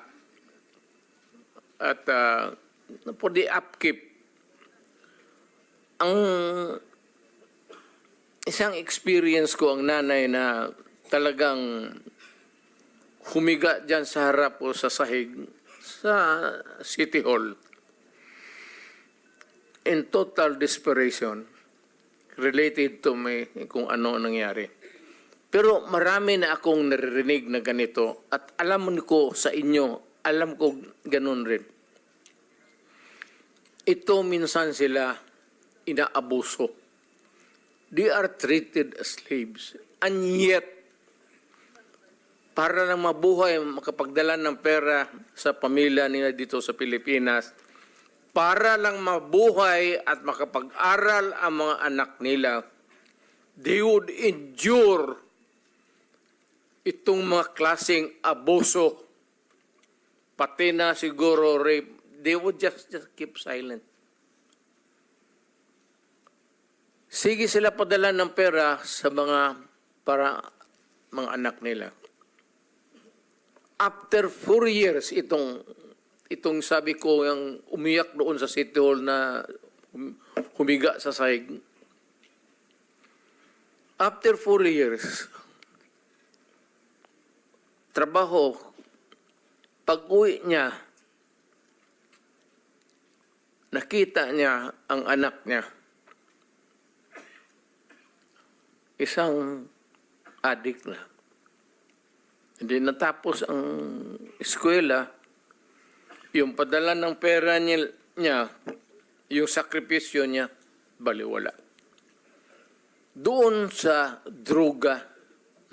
at for the upkeep. Ang isang experience ko, ang nanay na talagang humiga dyan sa harap o sa sahig sa City Hall in total desperation related to me kung ano nangyari. Pero marami na akong naririnig na ganito at alam ko sa inyo, alam ko ganun rin. Ito minsan sila inaabuso. They are treated as slaves. And yet, para lang mabuhay, makapagdala ng pera sa pamilya nila dito sa Pilipinas, para lang mabuhay at makapag-aral ang mga anak nila, they would endure itong mga klaseng abuso, pati na siguro rape. They would just keep silent. Sige sila padala ng pera sa para mga anak nila. After 4 years, itong sabi ko, yung umiyak doon sa City Hall na humiga sa sahig. After 4 years, trabaho, pag-uwi niya, nakita niya ang anak niya. Isang adik na. Hindi natapos ang eskwela, yung padala ng pera niya, yung sakripisyo niya, baliwala. Doon sa droga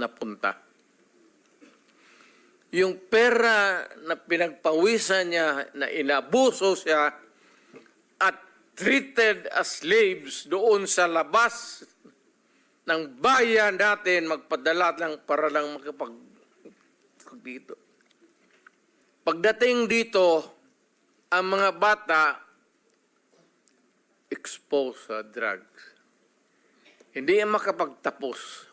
napunta. Yung pera na pinagpawisan niya, na inabuso siya, at treated as slaves doon sa labas ng bayan natin, magpadala lang para lang dito. Pagdating dito, ang mga bata exposed sa drugs. Hindi yan makapagtapos.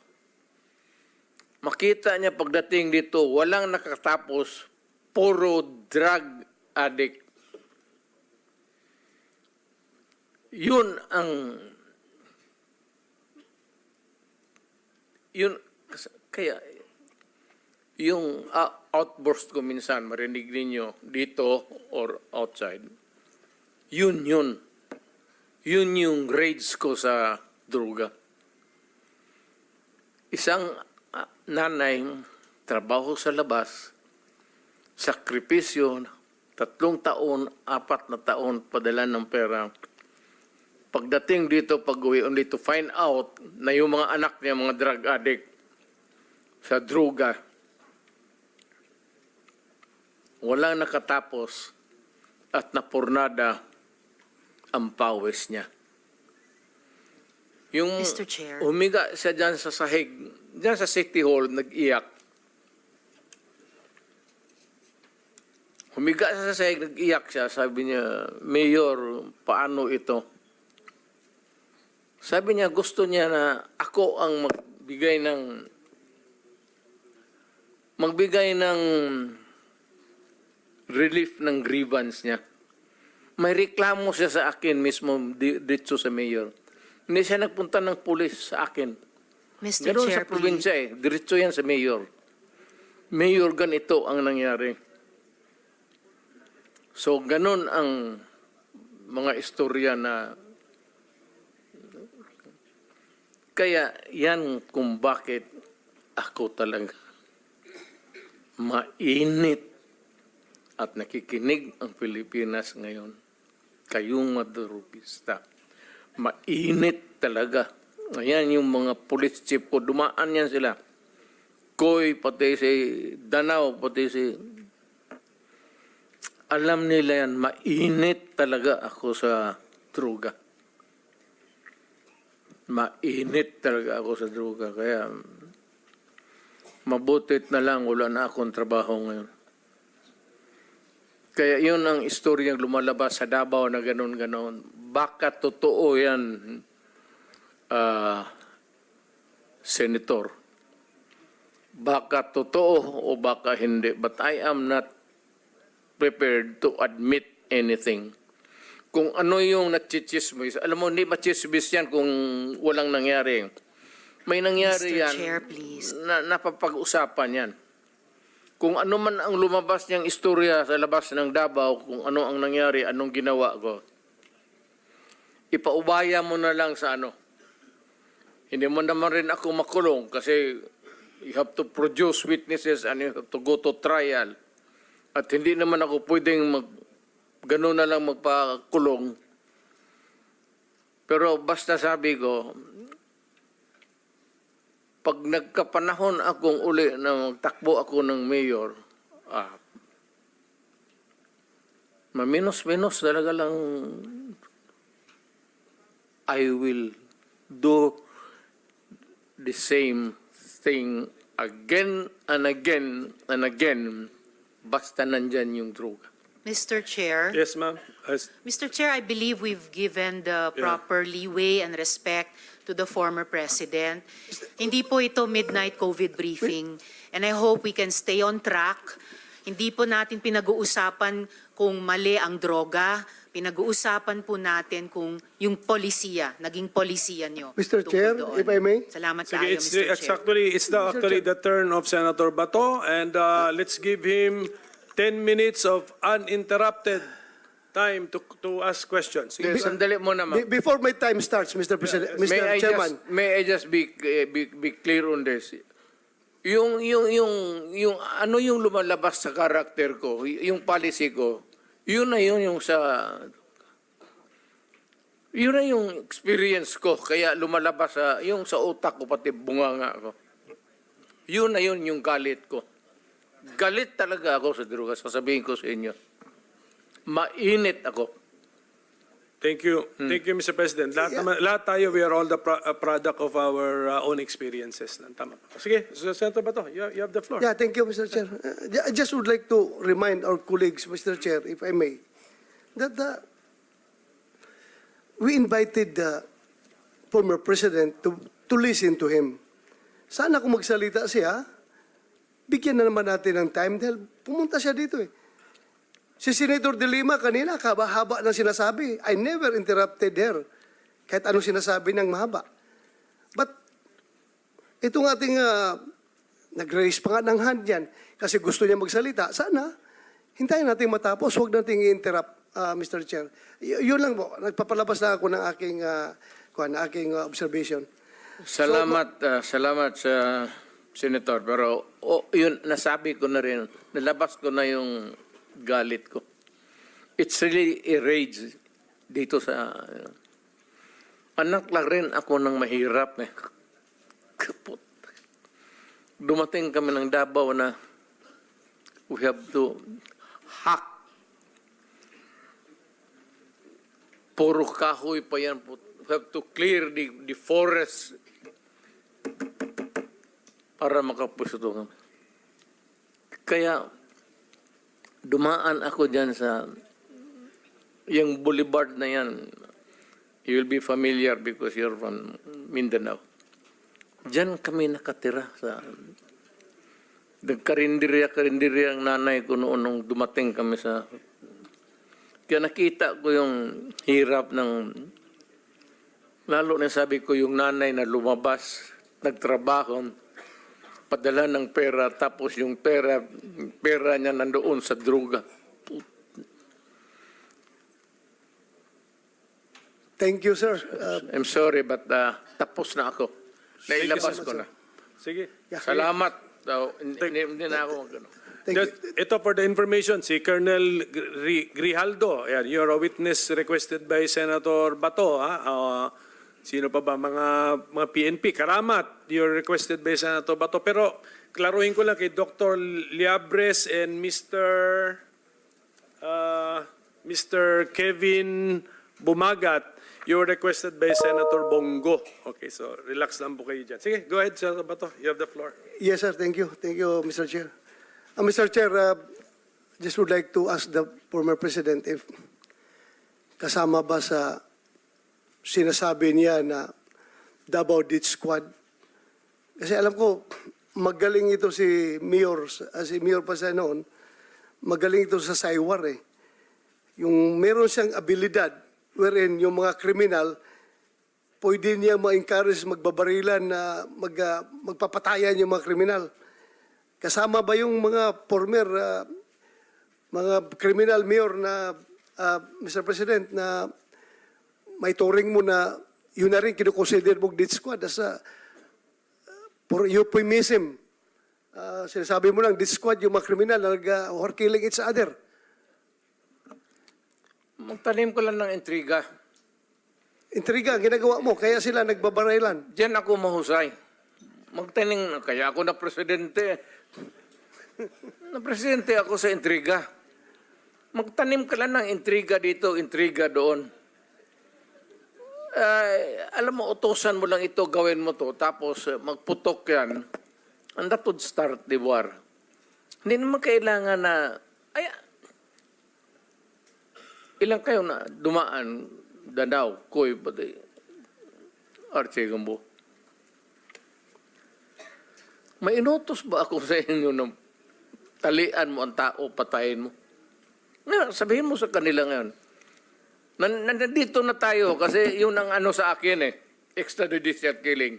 Makita niya pagdating dito, walang nakatapos, puro drug addict. Kaya yung outburst ko minsan, marinig ninyo dito or outside, yun yung rage ko sa droga. Isang nanay, trabaho sa labas, sakripisyo, 3 taon, 4 na taon, padala ng pera. Pagdating dito, pag-uwi, only to find out na yung mga anak niya, mga drug addict, sa droga, walang nakatapos at napurnada ang pawis niya. Yung Mr. Chair. humiga siya dyan sa sahig, dyan sa City Hall, nag-iyak. Humiga siya sa sahig, nag-iyak siya. Sabi niya, Mayor, paano ito? Sabi niya, gusto niya na ako ang magbigay ng relief ng grievance niya. May reklamo siya sa akin mismo dito sa mayor. Hindi siya nagpunta ng pulis sa akin. Mr. Ganun Chair, sa probinsya diretso yan sa mayor. Mayor, ganito ang nangyari. So, ganun ang mga istorya na kaya yan kung bakit ako talaga mainit at nakikinig ang Pilipinas ngayon. Kayong madurugista. Mainit talaga. Ayan yung mga police chief ko. Dumaan yan sila. Koy, pati si Danao, pati si... Alam nila yan, mainit talaga ako sa droga. Mainit talaga ako sa droga. Kaya mabutit na lang, wala na akong trabaho ngayon. Kaya yun ang istoryang lumalabas sa Davao na ganon-ganon. Baka totoo yan, Senator. Baka totoo o baka hindi. But I am not prepared to admit anything. Kung ano yung nachichismis, alam mo, hindi machismis yan kung walang nangyari. May nangyari Mr. yan, Chair, please. na napapag-usapan yan. Kung ano man ang lumabas niyang istorya sa labas ng Davao, kung ano ang nangyari, anong ginawa ko, ipaubaya mo na lang sa ano. Hindi mo naman rin ako makulong kasi you have to produce witnesses and you have to go to trial. At hindi naman ako pwedeng gano'n na lang magpakulong. Pero basta sabi ko, pag nagkapanahon akong uli na magtakbo ako ng mayor, maminos-minos talaga lang, I will do the same thing again and again and again, basta nandyan yung droga. Mr. Chair. Yes, ma'am. Mr. Chair, I believe we've given the proper leeway and respect to the former president. Hindi po ito midnight COVID briefing, and I hope we can stay on track. Hindi po natin pinag-uusapan kung mali ang droga. Pinag-uusapan po natin kung yung polisiya, naging polisiya nyo. Mr. tungkol Chair, doon. if I may? Salamat Sige, tayo, Mr. Chair. it's actually the turn of Senator Bato, and let's give him 10 minutes of uninterrupted time to ask questions. Okay, sandali mo naman. Before my time starts, Mr. President, Mr. Chairman, May I just be clear on this? Yung ano yung lumalabas sa karakter ko, yung policy ko, yun na yung experience ko, kaya lumalabas yung sa utak ko, pati bunganga ko. Yun na yung galit ko. Galit talaga ako sa droga, sasabihin ko sa inyo. Mainit ako. Thank you. Thank you, Mr. President. Lahat tayo, we are all the product of our own experiences. Tama. Sige, Senator Bato, you have the floor. yeah, thank you, Mr. Chair. I just would like to remind our colleagues, Mr. Chair, if I may, that we invited the former president to listen to him. Sana kung magsalita siya, bigyan na naman natin ng time dahil pumunta siya dito eh. Si Senator De Lima kanina, haba ng sinasabi. I never interrupted her. Kahit anong sinasabi ng mahaba. But, itong ating nag-raise pa nga ng hand yan kasi gusto niya magsalita. Sana, hintayin natin matapos. Huwag natin i-interrupt, Mr. Chair. Yun lang po. Nagpapalabas na ako ng aking observation. Salamat sa Senator. Pero yun, nasabi ko na rin, nalabas ko na yung galit ko. It's really a rage dito sa... anak lang rin ako ng mahirap eh. Kaput. Dumating kami ng Davao na we have to hack. Puro kahoy pa yan. We have to clear the forest para makapusto kami. Kaya dumaan ako dyan sa yung boulevard na yan. You will be familiar because you're from Mindanao. Diyan kami nakatira sa nagkarinderya ang nanay ko noon nung dumating kami sa... Kaya nakita ko yung hirap ng... Lalo na sabi ko yung nanay na lumabas, nagtrabaho, padala ng pera, tapos yung pera niya nandoon sa droga. Thank you, sir. I'm sorry, but tapos na ako. Nailabas ko na. Sige. Salamat. Hindi na ako magano. Thank you. Ito for the information, si Colonel Grijaldo, ayan, you're a witness requested by Senator Bato. Sino pa ba? Mga PNP, Karamat, you're requested by Senator Bato. Pero klaruhin ko lang kay Dr. Liabres and Mr. Kevin Bumagat, you're requested by Senator Bongo. Okay, so relax lang po kayo dyan. Sige, go ahead, Senator Bato. You have the floor. Yes, sir. Thank you. Thank you, Mr. Chair. Mr. Chair, just would like to ask the former President if kasama ba sa sinasabi niya na Davao Death Squad. Kasi alam ko, magaling ito si Mayor pa sa noon, magaling ito sa Saywar eh. Yung meron siyang abilidad wherein yung mga kriminal, pwede niya ma-encourage magbabarilan na magpapatayan yung mga kriminal. Kasama ba yung mga former, mga criminal mayor na, Mr. President, na may turing mo na yun na rin kinukonsider mong death squad as a, for euphemism. Sinasabi mo lang, death squad, yung mga kriminal na are killing each other. Magtanim ko lang ng intriga. Intriga, ang ginagawa mo, kaya sila nagbabarailan. Diyan ako mahusay. Magtanim, kaya ako na presidente. Na presidente ako sa intriga. Magtanim ka lang ng intriga dito, intriga doon. Alam mo, utosan mo lang ito, gawin mo to, tapos magputok yan. And that would start the war. Hindi naman kailangan na, ilang kayo na dumaan, Danao, Koy, pati Archie Gambo. May inutos ba ako sa inyo na talian mo ang tao, patayin mo? Ngayon, sabihin mo sa kanila ngayon, nandito na tayo kasi yun ang ano sa akin eh, extrajudicial killing.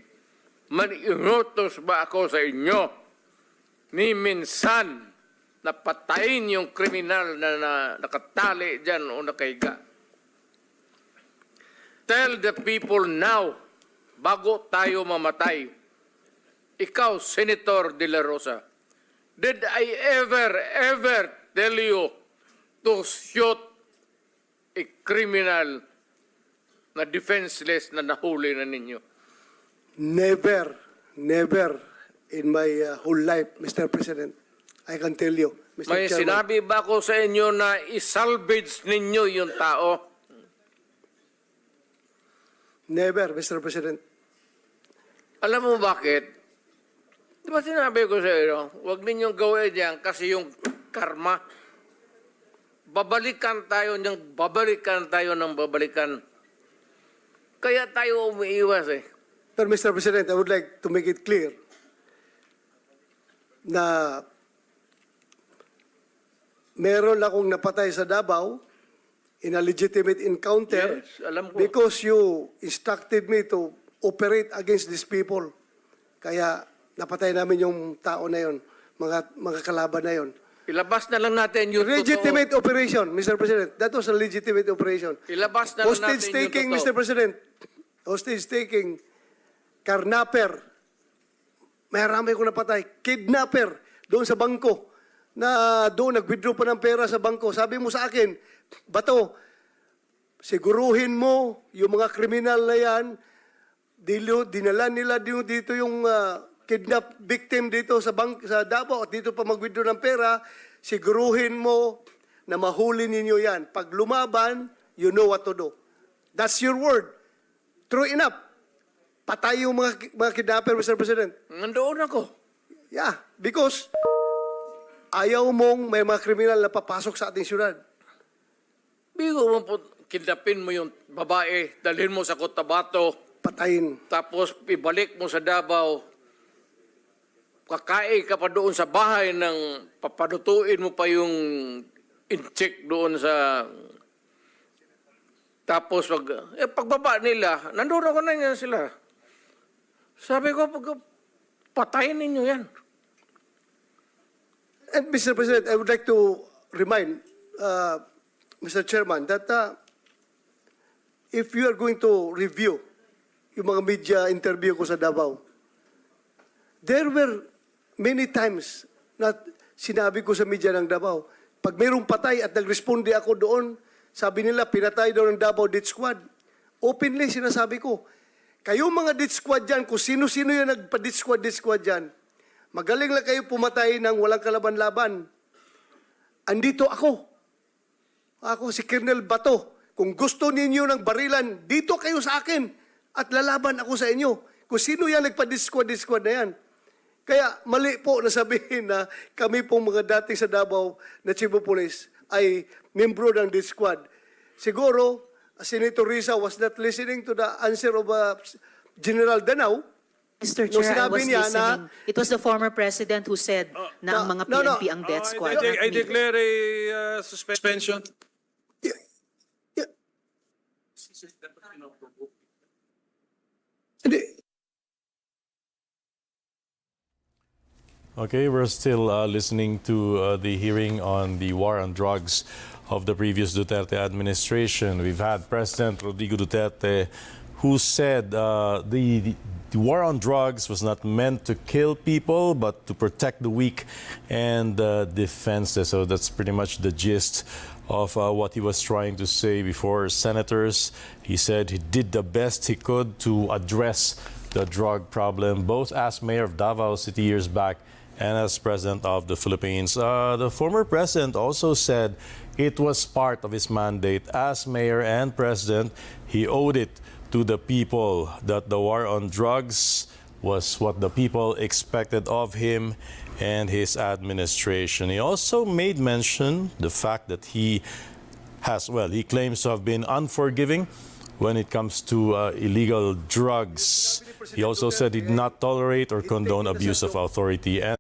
May inutos ba ako sa inyo ni minsan na patayin yung kriminal na nakatali dyan o nakahiga? Tell the people now, bago tayo mamatay, ikaw, Senator De La Rosa, did I ever tell you to shoot a criminal na defenseless na nahuli na ninyo? Never in my whole life, Mr. President. I can tell you, Mr. May Chairman. sinabi ba ko sa inyo na isalvage ninyo yung tao? Never, Mr. President. Alam mo bakit? Di ba sinabi ko sa inyo, huwag ninyong gawin yan kasi yung karma. Babalikan tayo ng babalikan. Kaya tayo umiiwas eh. But Mr. President, I would like to make it clear na meron akong napatay sa Davao in a legitimate encounter Yes, alam ko. because you instructed me to operate against these people. Kaya napatay namin yung tao na yon, mga kalaban na yon. Ilabas na lang natin yung Legitimate operation, Mr. President. That was a legitimate operation. totoo. Ilabas na lang Hostage natin taking, yung Mr. totoo. President. Hostage taking. Karnaper. Marami ko napatay. Kidnapper. Doon sa bangko. Na doon nag-withdraw pa ng pera sa bangko. Sabi mo sa akin, Bato, siguruhin mo yung mga kriminal na yan, dinala nila dito yung kidnap victim dito sa Davao at dito pa mag-withdraw ng pera, siguruhin mo na mahuli ninyo yan. Pag lumaban, you know what to do. That's your word. True enough. Patay yung mga kidnapper, Mr. President. Nandoon ako. Yeah, because ayaw mong may mga kriminal na papasok sa ating syudad. Bigo mo po, kidnapin mo yung babae, dalhin mo sa Cotabato, Patayin. tapos ibalik mo sa Davao, kakain ka pa doon sa bahay ng papalutuin mo pa yung in-check doon sa... Tapos pagbaba nila, nandun ako na yan sila. Sabi ko, patayin ninyo yan. And Mr. President, I would like to remind Mr. Chairman that if you are going to review yung mga media interview ko sa Davao, there were many times na sinabi ko sa media ng Davao, pag mayroong patay at nagresponde ako doon, sabi nila, pinatay daw ng Davao Death Squad. Openly, sinasabi ko, kayo mga Death Squad dyan, kung sino-sino yung nagpa-Death Squad dyan, magaling lang kayo pumatay ng walang kalaban-laban. Andito ako. Ako si Colonel Bato. Kung gusto ninyo ng barilan, dito kayo sa akin at lalaban ako sa inyo. Kung sino yan nagpa-Death Squad na yan. Kaya mali po na sabihin na kami pong mga dating sa Davao na Chief of Police ay membro ng Death Squad. Siguro, Senator Risa was not listening to the answer of General Danao. Mr. Nung Chair, I sinabi was niya listening. na- It was the former president who said na ang mga PNP ang death squad. not I me. declare a suspension. Yeah. Hindi. Okay, we're still listening to the hearing on the war on drugs of the previous Duterte administration. We've had President Rodrigo Duterte who said the war on drugs was not meant to kill people, but to protect the weak and defenseless. So that's pretty much the gist of what he was trying to say before senators. He said he did the best he could to address the drug problem, both as mayor of Davao City years back and as president of the Philippines. The former president also said it was part of his mandate as mayor and president. He owed it to the people that the war on drugs was what the people expected of him and his administration. He also made mention the fact that he claims to have been unforgiving when it comes to illegal drugs. He also said he did not tolerate or condone abuse of authority. And